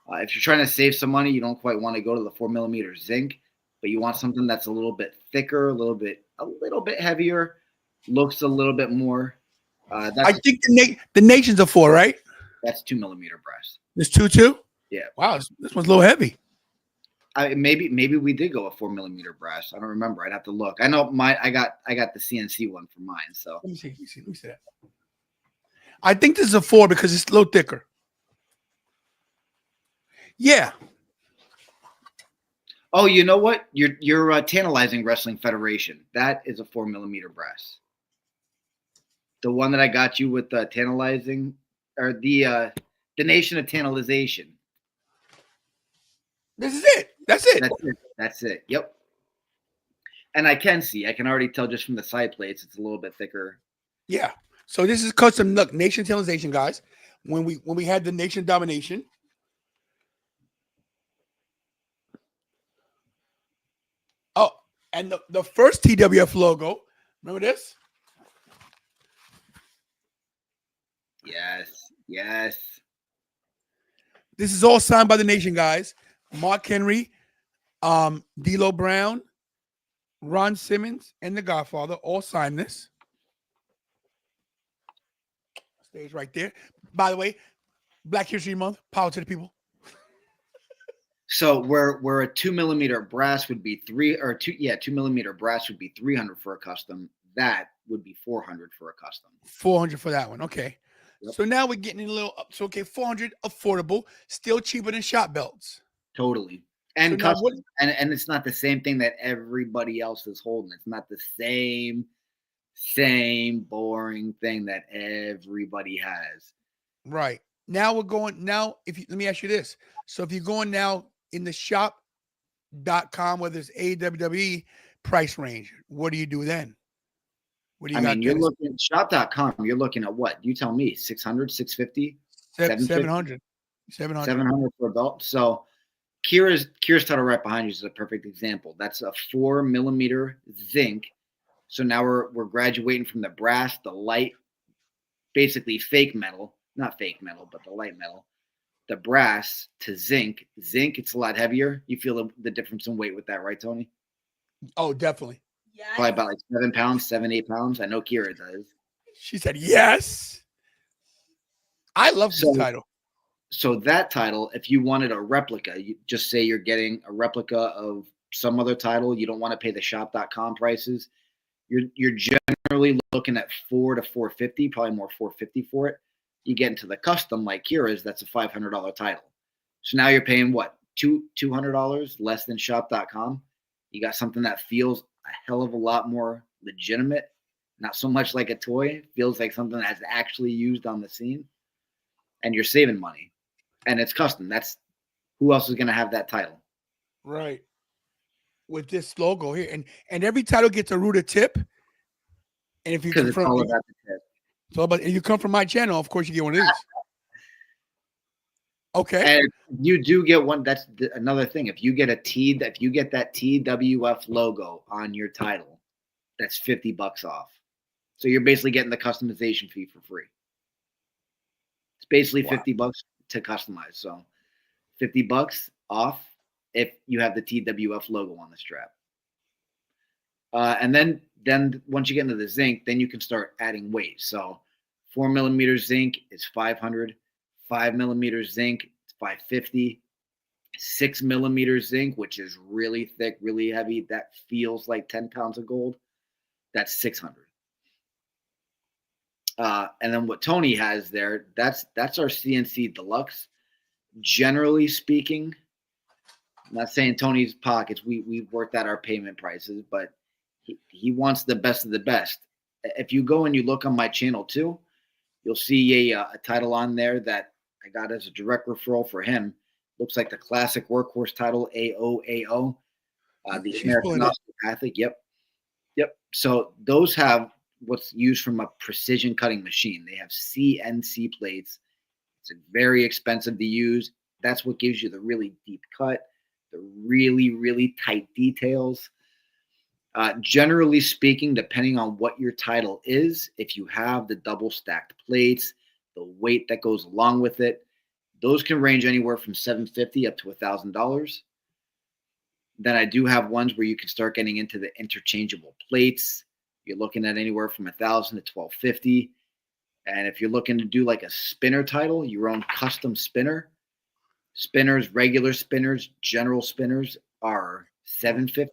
If you're trying to save some money, you don't quite want to go to the 4 millimeter zinc, but you want something that's a little bit thicker, a little bit heavier, looks a little bit more. I think the nations are 4, right? That's 2 millimeter brass. There's 2 too? Yeah. Wow, this one's a little heavy. Maybe we did go with 4 millimeter brass. I don't remember. I'd have to look. I know I got the CNC one for mine. So Let me see that. I think this is a 4 because it's a little thicker. Yeah. oh, you know what? You're Tantalizing Wrestling Federation. That is a 4 millimeter brass. The one that I got you with Tantalizing, or the Nation of Tantalization. This is it. That's it. That's it. Yep. And I can already tell just from the side plates, it's a little bit thicker. Yeah. So this is custom. Look, Nation Tantalization, guys. When we had the Nation Domination. Oh, and the first TWF logo. Remember this? Yes. This is all signed by the Nation, guys. Mark Henry, D'Lo Brown, Ron Simmons, and The Godfather all signed this. Stays right there. By the way, Black History Month, power to the people. So where a 2 millimeter brass would be 2 millimeter brass would be $300 for a custom. That would be 400 for a custom. 400 for that one. Okay. Yep. So now we're getting a little up. So okay, 400 affordable, still cheaper than shop belts. Totally. And So now custom. what- And it's not the same thing that everybody else is holding. It's not the same boring thing that everybody has. Right. Now we're going now. Let me ask you this. So if you're going now in the shop.com, whether it's AWWE price range, what do you do then? What do you I got? mean, you're Dennis? looking at shop.com, you're looking at what? You tell me, 600, 650, 700. 700. 700 for a belt. So Kira's title right behind you is a perfect example. That's a 4mm zinc. So now we're graduating from the brass, the light, basically fake metal, not fake metal, but the light metal, the brass to zinc. Zinc, it's a lot heavier. You feel the difference in weight with that, right, Tony? Oh, definitely. Probably about like 7 pounds, 8 pounds. I know Kira does. She said yes. I love this So- title. So that title, if you wanted a replica, you just say you're getting a replica of some other title. You don't want to pay the shop.com prices. You're generally looking at $400 to $450, probably more $450 for it. You get into the custom like Kira's, that's a $500 title. So now you're paying what? $200 less than shop.com. You got something that feels a hell of a lot more legitimate, not so much like a toy. It feels like something that's actually used on the scene, and you're saving money. And it's custom. That's who else is going to have that title? Right. With this logo here. And every title gets a rooted tip. And if you Because come it's from all about the tip. so but if you come from my channel, of course you get one of these. Okay. And you do get one. That's another thing. If you get that TWF logo on your title, that's $50 off. So you're basically getting the customization fee for free. It's basically Wow. $50 to customize. So $50 off if you have the TWF logo on the strap. And then once you get into the zinc, then you can start adding weight. So 4mm zinc is 500, 5mm zinc it's 550, 6mm zinc, which is really thick, really heavy, that feels like 10 pounds of gold, that's 600. And then what Tony has there, that's our CNC Deluxe. Generally speaking, I'm not saying Tony's pockets, we've worked out our payment prices, but he wants the best of the best. If you go and you look on my channel too, you'll see a title on there that I got as a direct referral for him. Looks like the classic workhorse title, AOAO, the She's American pulling it. Osteopathic. Yep. So those have what's used from a precision cutting machine. They have CNC plates. It's very expensive to use. That's what gives you the really deep cut, the really, really tight details. Generally speaking, depending on what your title is, if you have the double stacked plates, the weight that goes along with it, those can range anywhere from $750 up to $1,000. Then I do have ones where you can start getting into the interchangeable plates. You're looking at anywhere from $1,000 to $1,250. And if you're looking to do like a spinner title, your own custom spinner, regular spinners, general spinners are $750.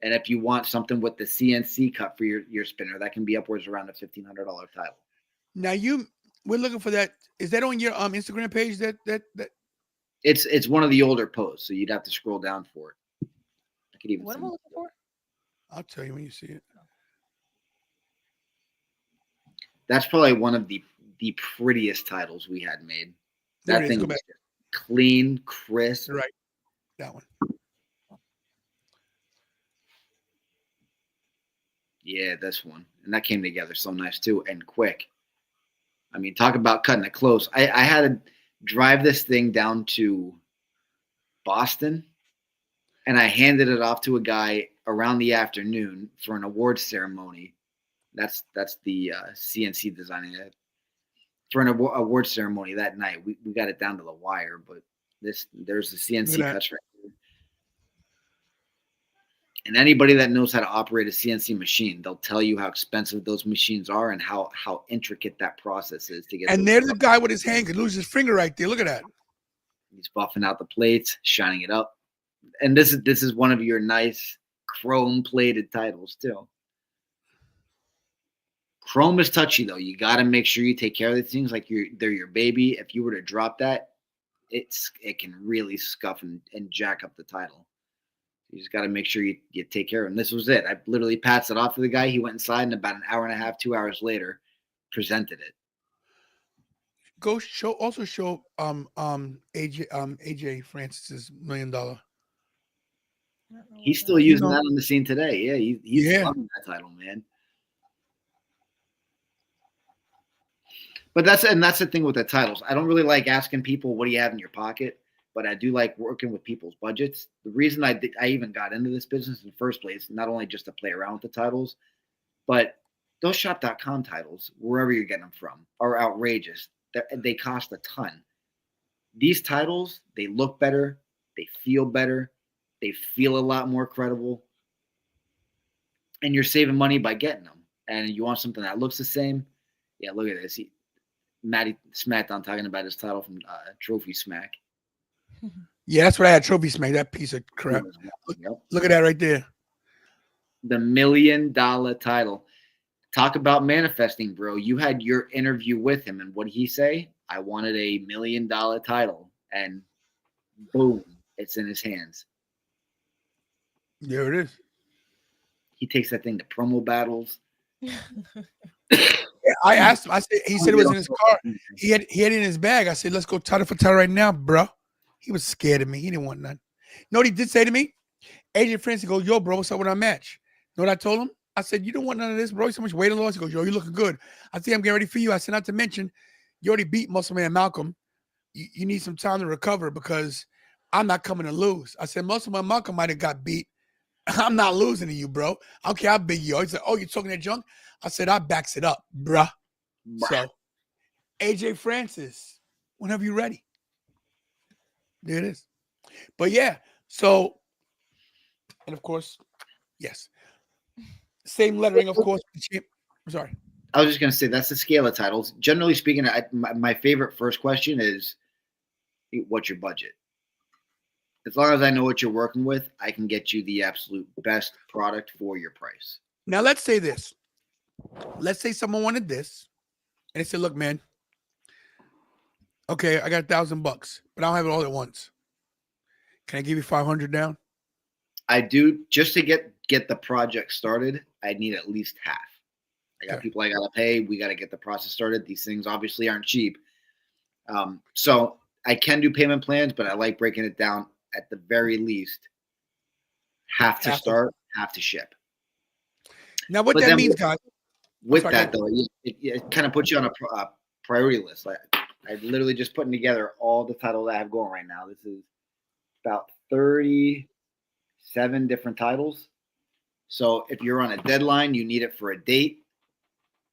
And if you want something with the CNC cut for your spinner, that can be upwards around a $1,500 title. Now we're looking for that. Is that on your Instagram page? That It's one of the older posts, so you'd have to scroll down for it. I could even What am send I it. looking for? I'll tell you when you see it. That's probably one of the prettiest titles we had made. There That it is. thing Go was back. clean, crisp. You're right. That one. Yeah, this one. And that came together so nice too, and quick. I mean, talk about cutting it close. I had to drive this thing down to Boston, and I handed it off to a guy around the afternoon for an awards ceremony. That's the CNC designing it. For an award ceremony that night. We got it down to the wire, but there's the CNC Look at that. cuts right here. And anybody that knows how to operate a CNC machine, they'll tell you how expensive those machines are and how intricate that process is to get. And those there's the cuts. guy with his hand could lose his finger right there. Look at that. He's buffing out the plates, shining it up, and this is one of your nice chrome plated titles too. Chrome is touchy though. You got to make sure you take care of these things like they're your baby. If you were to drop that, it can really scuff and jack up the title. You just got to make sure you take care of him. This was it. I literally passed it off to the guy. He went inside, and about an hour and a half, 2 hours later, presented it. Go show AJ Francis's $1 million. He's still using that on the scene today. Yeah, he's loving that title, man. But that's the thing with the titles. I don't really like asking people, what do you have in your pocket? But I do like working with people's budgets. The reason I even got into this business in the first place, not only just to play around with the titles, but those shop.com titles, wherever you're getting them from, are outrageous. They cost a ton. These titles, they look better. They feel better. They feel a lot more credible. And you're saving money by getting them. And you want something that looks the same. Yeah, look at this. Matty Smackdown talking about his title from Trophy Smack. Yeah, that's what I had. Trophy Smack, that piece of crap. Look at that right there. The $1 million title. Talk about manifesting, bro. You had your interview with him, and what did he say? I wanted a $1 million title, and boom, it's in his hands. There it is. He takes that thing to promo battles. Yeah, I asked him. I said, he said it was in his car. He had it in his bag. I said, let's go title for title right now, bro. He was scared of me. He didn't want nothing. You know what he did say to me? AJ Francis goes, yo, bro, what's up with our match? You know what I told him? I said, you don't want none of this, bro. You so much weight and loss. He goes, yo, you looking good. I think I'm getting ready for you. I said, not to mention, you already beat Muscle Man Malcolm. You need some time to recover because I'm not coming to lose. I said, Muscle Man Malcolm might have got beat. I'm not losing to you, bro. I don't care how big you are. He said, oh, you're talking that junk? I said, I backs it up, bruh. So, AJ Francis, whenever you're ready. There it is. But yeah, so, and of course, yes. Same lettering, of course. I'm sorry. I was just going to say, that's the scale of titles. Generally speaking, my favorite first question is, what's your budget? As long as I know what you're working with, I can get you the absolute best product for your price. Now, let's say this. Let's say someone wanted this, and they said, look, man, okay, I got $1,000, but I don't have it all at once. Can I give you 500 down? I do. Just to get the project started, I need at least half. I got people I got to pay. We got to get the process started. These things obviously aren't cheap. So I can do payment plans, but I like breaking it down at the very least. Half to start, half to ship. Now, what that means, guys. With that, though, it kind of puts you on a priority list. Like, I'm literally just putting together all the titles I have going right now. This is about 37 different titles. So if you're on a deadline, you need it for a date.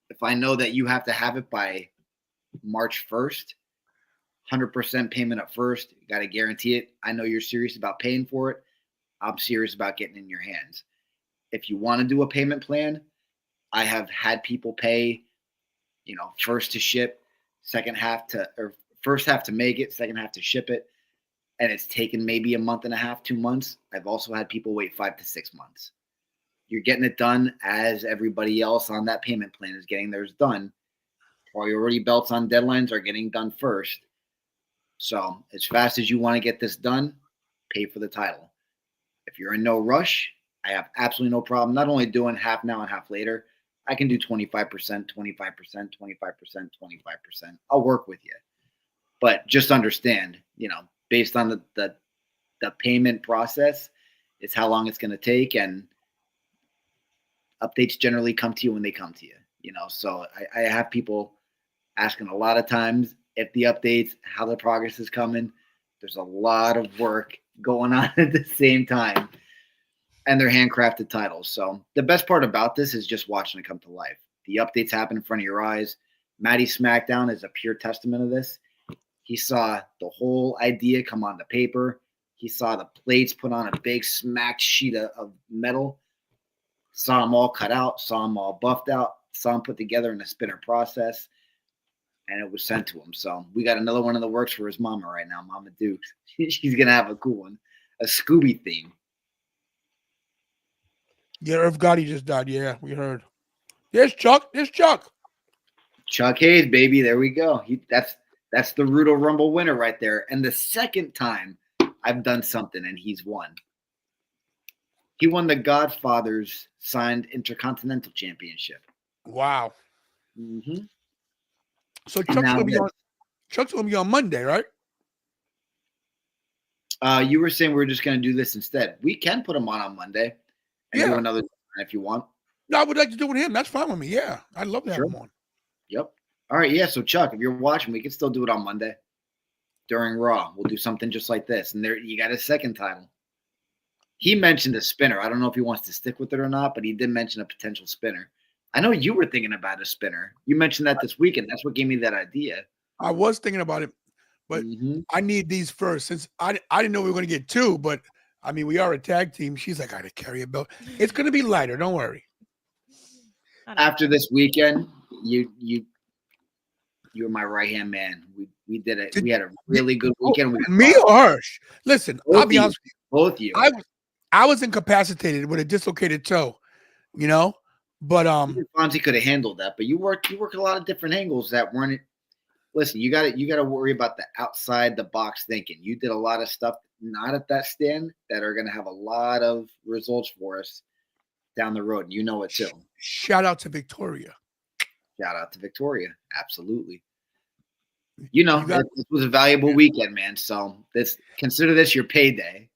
If I know that you have to have it by March 1st, 100% payment up first, you got to guarantee it. I know you're serious about paying for it. I'm serious about getting it in your hands. If you want to do a payment plan, I have had people pay, first to ship, first half to make it, second half to ship it. And it's taken maybe a month and a half, 2 months. I've also had people wait 5 to 6 months. You're getting it done as everybody else on that payment plan is getting theirs done. Priority belts on deadlines are getting done first. So as fast as you want to get this done, pay for the title. If you're in no rush, I have absolutely no problem not only doing half now and half later. I can do 25%, 25%, 25%, 25%. I'll work with you. But just understand, based on the payment process, it's how long it's going to take, and updates generally come to you when they come to you. So I have people asking a lot of times if the updates, how the progress is coming. There's a lot of work going on at the same time, and they're handcrafted titles. So the best part about this is just watching it come to life. The updates happen in front of your eyes. Matty Smackdown is a pure testament of this. He saw the whole idea come onto paper. He saw the plates put on a big smacked sheet of metal. Saw them all cut out. Saw them all buffed out. Saw them put together in a spinner process. And it was sent to him. So we got another one in the works for his mama right now, Mama Dukes. She's going to have a cool one. A Scooby theme. Yeah, Irv Gotti just died. Yeah, we heard. There's Chuck. There's Chuck. Chuck Hayes, baby. There we go. That's the Rudo Rumble winner right there. And the second time I've done something and he's won. He won the Godfather's signed Intercontinental Championship. Wow. Mm-hmm. So Chuck's gonna be on Monday, right? You were saying we are just going to do this instead. We can put him on Monday and do another if you want. No, I would like to do it with him. That's fine with me. Yeah, I'd love to have him on. Yep. All right. Yeah. So Chuck, if you're watching, we can still do it on Monday during Raw. We'll do something just like this, and there you got his second title. He mentioned a spinner. I don't know if he wants to stick with it or not, but he did mention a potential spinner. I know you were thinking about a spinner. You mentioned that this weekend. That's what gave me that idea. I was thinking about it, but I need these first since I didn't know we were going to get two. But I mean, we are a tag team. She's like, I got to carry a belt. It's going to be lighter. Don't worry. After this weekend, you were my right hand man. We did it. We had a really good weekend. Me or Hirsch? Listen, I'll be honest with you. Both you. I was incapacitated with a dislocated toe, you know. But Fonzie could have handled that, but you worked a lot of different angles that weren't. Listen, you got to worry about the outside the box thinking. You did a lot of stuff not at that stand that are going to have a lot of results for us down the road. And you know it too. Shout out to Victoria. Shout out to Victoria. Absolutely. You know, this was a valuable weekend, man. So consider this your payday.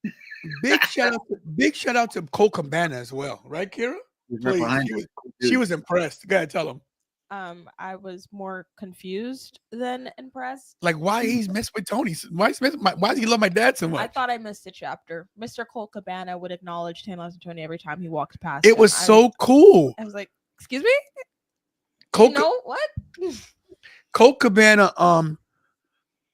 Big shout out to Cole Cabana as well, right, Kira? Please, she was impressed. Go ahead, tell him. I was more confused than impressed. Like, why he's messing with Tony? Why does he love my dad so much? I thought I missed a chapter. Mr. Cole Cabana would acknowledge Thanos and Tony every time he walked past. It was so cool. I was like, excuse me? Cole, you know what? Cole Cabana,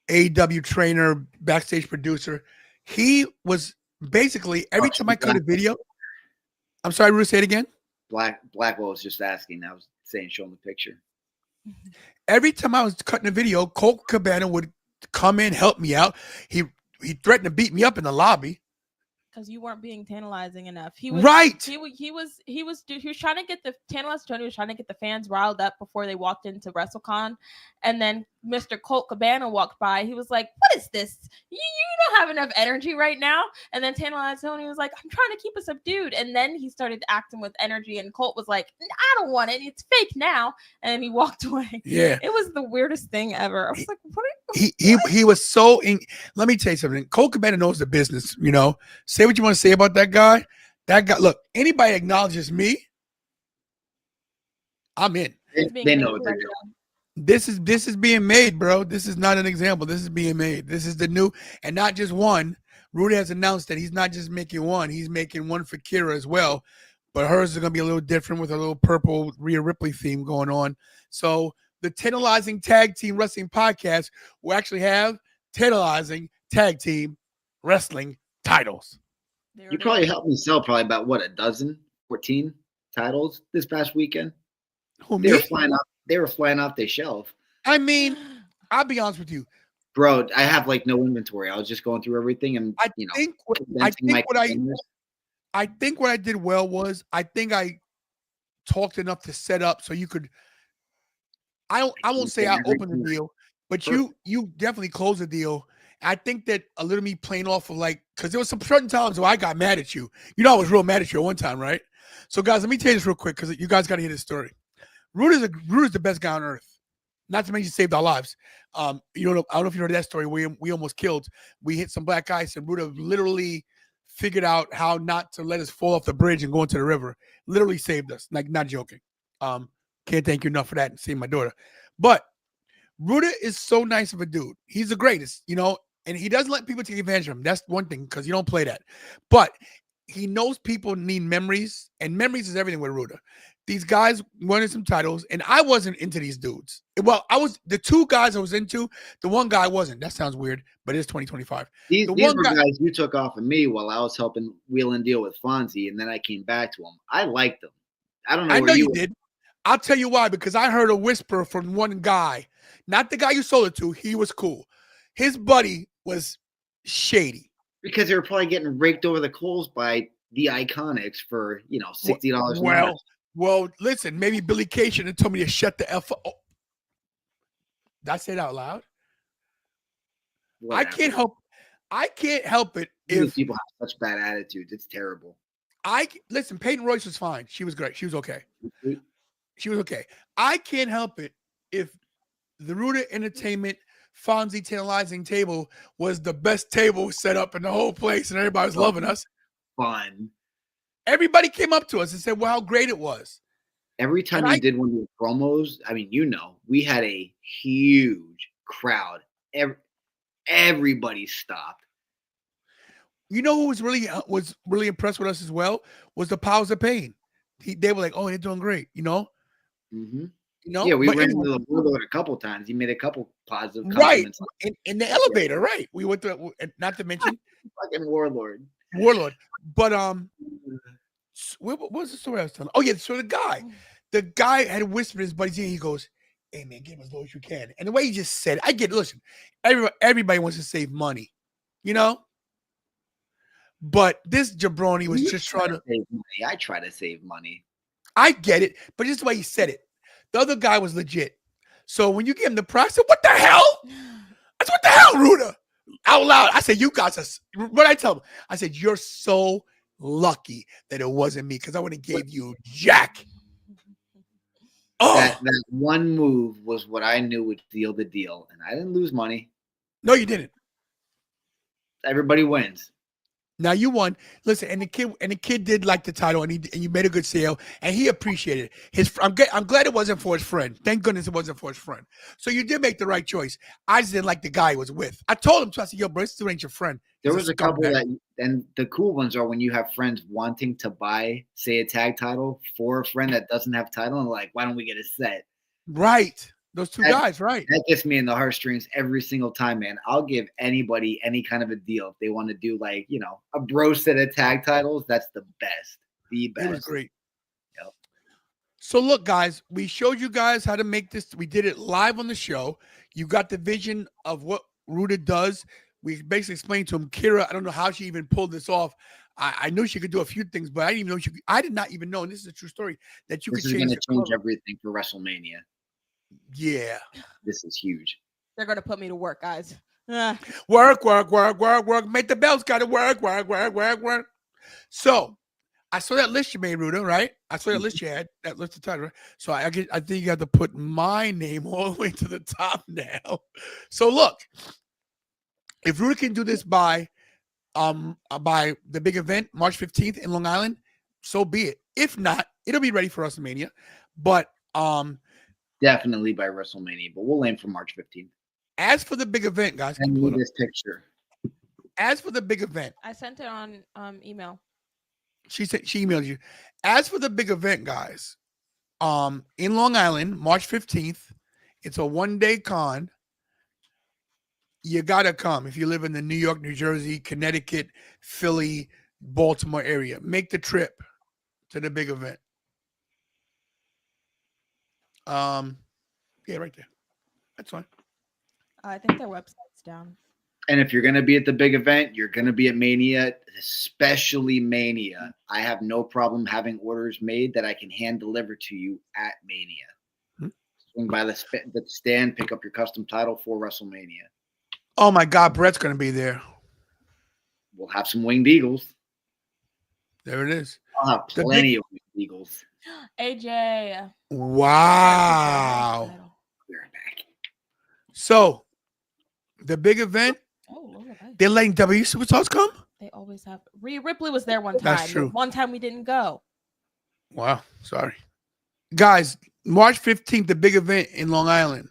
AEW trainer, backstage producer. He was basically every time I cut a video. I'm sorry, Ruth, say it again. Blackwell was just asking. I was saying, show him the picture. Every time I was cutting a video, Cole Cabana would come in, help me out. He threatened to beat me up in the lobby because you weren't being tantalizing enough. He was trying to get the Tantalizing Tony was trying to get the fans riled up before they walked into WrestleCon, and then Mr. Colt Cabana walked by. He was like, "What is this? You don't have enough energy right now." And then Tantalizing Tony was like, "I'm trying to keep us subdued." And then he started acting with energy, and Colt was like, "I don't want it. It's fake now." And he walked away. Yeah, it was the weirdest thing ever. I was like, "What?" He was so. Let me tell you something. Cole Cabana knows the business. You know, say what you want to say about that guy. That guy. Look, anybody acknowledges me, I'm in. They know what they're doing. This is being made, bro. This is not an example. This is being made. This is the new, and not just one. Rudy has announced that he's not just making one. He's making one for Kira as well. But hers is going to be a little different with a little purple Rhea Ripley theme going on. So the Tantalizing Tag Team Wrestling Podcast will actually have Tantalizing Tag Team Wrestling titles. You probably helped me sell probably about, what, 14 titles this past weekend? They were flying off their shelf. I mean, I'll be honest with you. Bro, I have like no inventory. I was just going through everything and I think what I did well was I think I talked enough to set up so you could. I won't say I opened the deal, but you definitely closed the deal. I think that a little me playing off of like, because there was some certain times where I got mad at you. You know, I was real mad at you at one time, right? So guys, let me tell you this real quick because you guys got to hear this story. Rude is the best guy on earth. Not to mention he saved our lives. I don't know if you heard that story. We almost killed. We hit some black ice, and Rude literally figured out how not to let us fall off the bridge and go into the river. Literally saved us. Like, not joking. Can't thank you enough for that and seeing my daughter. But Ruda is so nice of a dude. He's the greatest, you know, and he doesn't let people take advantage of him. That's one thing because you don't play that. But he knows people need memories, and memories is everything with Ruda. These guys wanted some titles, and I wasn't into these dudes. Well, I was the two guys I was into. The one guy wasn't. That sounds weird, but it's 2025. These were guys you took off of me while I was helping wheel and deal with Fonzie, and then I came back to him. I liked them. I don't know. I know you did. I'll tell you why, because I heard a whisper from one guy, not the guy you sold it to. He was cool. His buddy was shady. Because they were probably getting raked over the coals by the Iconics for, $60. Well, Well, listen, maybe Billy Kay should have told me to shut the F up. Oh. Did I say it out loud? Whatever. I can't help it These if people have such bad attitudes. It's terrible. listen, Peyton Royce was fine. She was great. She was okay. She was okay. I can't help it if the Ruda Entertainment Fonzie Tantalizing table was the best table set up in the whole place and everybody was loving us. Fun. Everybody came up to us and said, well, how great it was. Every time And you did one of the promos, I mean, we had a huge crowd. Everybody stopped. You know who was really impressed with us as well was the Powers of Pain. They were like, oh, they're doing great, Mm-hmm. You know, Yeah, we but ran anyway, into the Warlord a couple times. He made a couple positive right compliments. in the elevator, right? We went to, not to mention Fucking Warlord. but what was the story I was telling? Oh yeah, so the guy had whispered in his buddy's ear. He goes, "Hey man, get him as low as you can." And the way he just said it, I get it. Listen, everybody wants to save money, but this jabroni was You just try trying to. save money. I try to save money. I get it, but just the way he said it. The other guy was legit. So when you give him the price, I said, what the hell? I said, what the hell, Ruda? Out loud. I said, you guys are, what I tell him? I said, you're so lucky that it wasn't me because I would have gave you Jack. Oh, That one move was what I knew would seal the deal. And I didn't lose money. no, you didn't. Everybody wins. Now you won. Listen, and the kid did like the title, and you made a good sale, and he appreciated it. I'm glad it wasn't for his friend. Thank goodness it wasn't for his friend. So you did make the right choice. I just didn't like the guy he was with. I told him, I said, "Yo, bro, this dude ain't your friend." There He's was a couple scumbag. and the cool ones are when you have friends wanting to buy, say, a tag title for a friend that doesn't have title, and like, why don't we get a set? Right. Those two guys, right? That gets me in the heartstrings every single time, man. I'll give anybody any kind of a deal if they want to do like, a bro set of tag titles. That's the best. The best. It was great. Yep. So look, guys, we showed you guys how to make this. We did it live on the show. You got the vision of what Ruda does. We basically explained to him, Kira, I don't know how she even pulled this off. I knew she could do a few things, but I didn't even know I did not even know, and this is a true story, that you This could is change going to the change color. everything for WrestleMania. Yeah. This is huge. They're gonna put me to work, guys. Ah. Work. Make the bells gotta work. So I saw that list you made, Ruda, right? I saw that list you had, that list of titles, right? So I think you have to put my name all the way to the top now. So look, if Ruda can do this by the big event, March 15th in Long Island, so be it. If not, it'll be ready for WrestleMania. But Definitely by WrestleMania, but we'll aim for March 15th. as for the big event, guys, Send me this picture. as for the big event, I sent it on email. she emailed you. As for the big event, guys, in Long Island, March 15th, it's a one-day con. You gotta come if you live in the New York, New Jersey, Connecticut, Philly, Baltimore area. Make the trip to the big event. Yeah, right there. That's fine. I think their website's down. And if you're going to be at the big event, you're going to be at Mania, especially Mania. I have no problem having orders made that I can hand deliver to you at Mania. Swing by the stand, pick up your custom title for WrestleMania. Oh my God, Brett's gonna be there. We'll have some winged eagles. There it is. I'll have plenty of winged eagles. AJ. Wow. We're back. So the big event, Oh, look at that. they're letting W Superstars come? They always have. Rhea Ripley was there one time. That's true. One time we didn't go. Wow, sorry. Guys, March 15th, the big event in Long Island.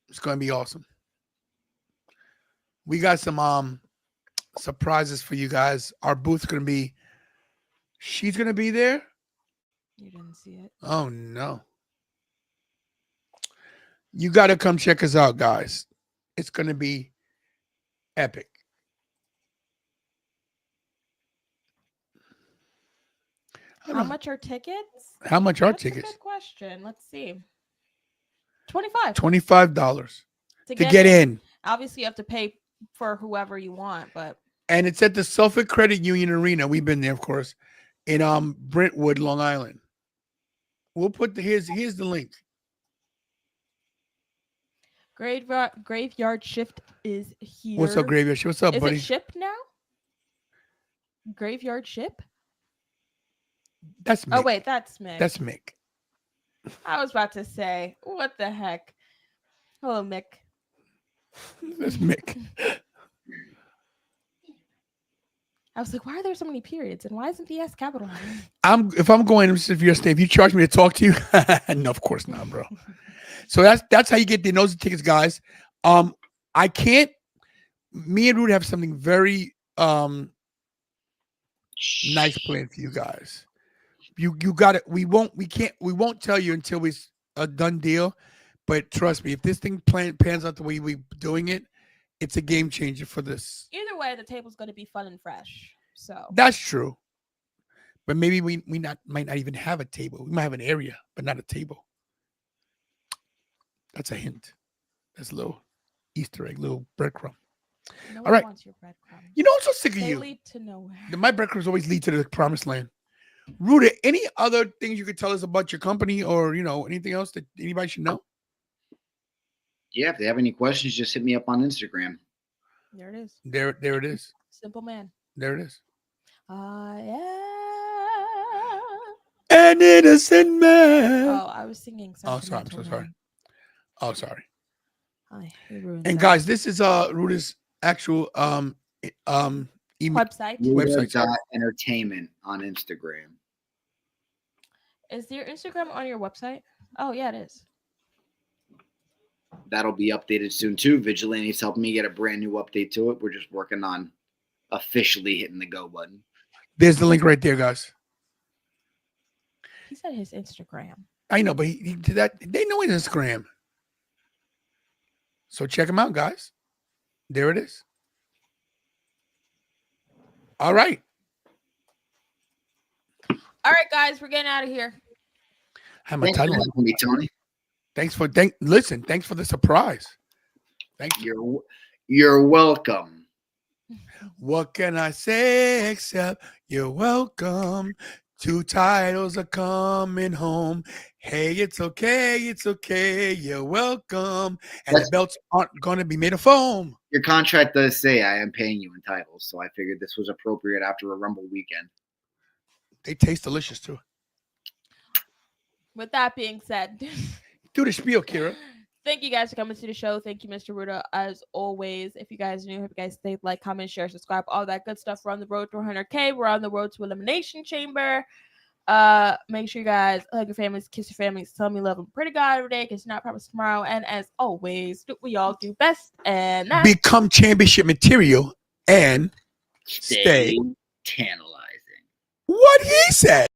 It's gonna be awesome. We got some surprises for you guys. Our booth's gonna be, she's gonna be there. You didn't see it. Oh no. You gotta come check us out, guys. It's gonna be epic. How much are tickets? How much are That's a tickets? good question. Let's see. 25 $25 to to get in. Obviously, you have to pay for whoever you want, but And it's at the Suffolk Credit Union Arena. We've been there, of course, in Brentwood, Long Island. We'll put here's the link. Graveyard Shift is here. What's up, Graveyard? What's up, Is buddy? it Ship now? Graveyard Ship? That's Mick. Oh wait, that's Mick. That's Mick. I was about to say, what the heck? Hello, Mick. That's Mick. I was like, why are there so many periods? And why isn't the S capitalized? If I'm going, if you charge me to talk to you, no, of course not, bro. So that's how you get the nosy tickets, guys. I can't. Me and Rudy have something very nice planned for you guys. You got it. We won't tell you until it's a done deal. But trust me, if this thing pans out the way we're doing it, it's a game changer for this. Either way, the table's going to be fun and fresh. So That's true. But maybe we might not even have a table. We might have an area, but not a table. That's a hint. That's a little Easter egg, little breadcrumb. no All one right. wants your breadcrumbs. You know, I'm so sick of They you. lead to nowhere. My breadcrumbs always lead to the promised land. Rudy, any other things you could tell us about your company or, anything else that anybody should know? Yeah, if they have any questions, just hit me up on Instagram. There it is. There it is. Simple man. There it is. I An innocent man. am. Oh, I was singing. Oh, sorry. I'm so Sentimental sorry. Man. Oh, sorry. You ruined And that. guys, this is Rudy's actual email. Website. Website. Entertainment on Instagram. Is your Instagram on your website? Oh, yeah, it is. That'll be updated soon too. Vigilante's helping me get a brand new update to it. We're just working on officially hitting the go button. There's the link right there, guys. He said his Instagram. I know, but he did that. They know his Instagram. So check him out, guys. There it is. All right. All right, guys, we're getting out of here. I have my Thanks for title. having me, Tony. Thanks for the surprise. Thank you. You're welcome. What can I say except you're welcome? 2 titles are coming home. Hey, it's okay, you're welcome. And the belts aren't gonna be made of foam. Your contract does say I am paying you in titles, so I figured this was appropriate after a Rumble weekend. They taste delicious too. With that being said, Do the spiel, Kira. thank you guys for coming to the show. Thank you, Mr. Ruda, as always. If you guys are new, hope you guys stay, like, comment, share, subscribe, all that good stuff. We're on the road to 100K. We're on the road to Elimination Chamber. Make sure you guys hug your families, kiss your families, tell me love them pretty God every day, because you're not promised tomorrow. And as always, do what we all do best, and that's Become championship material and stay tantalizing. what he said.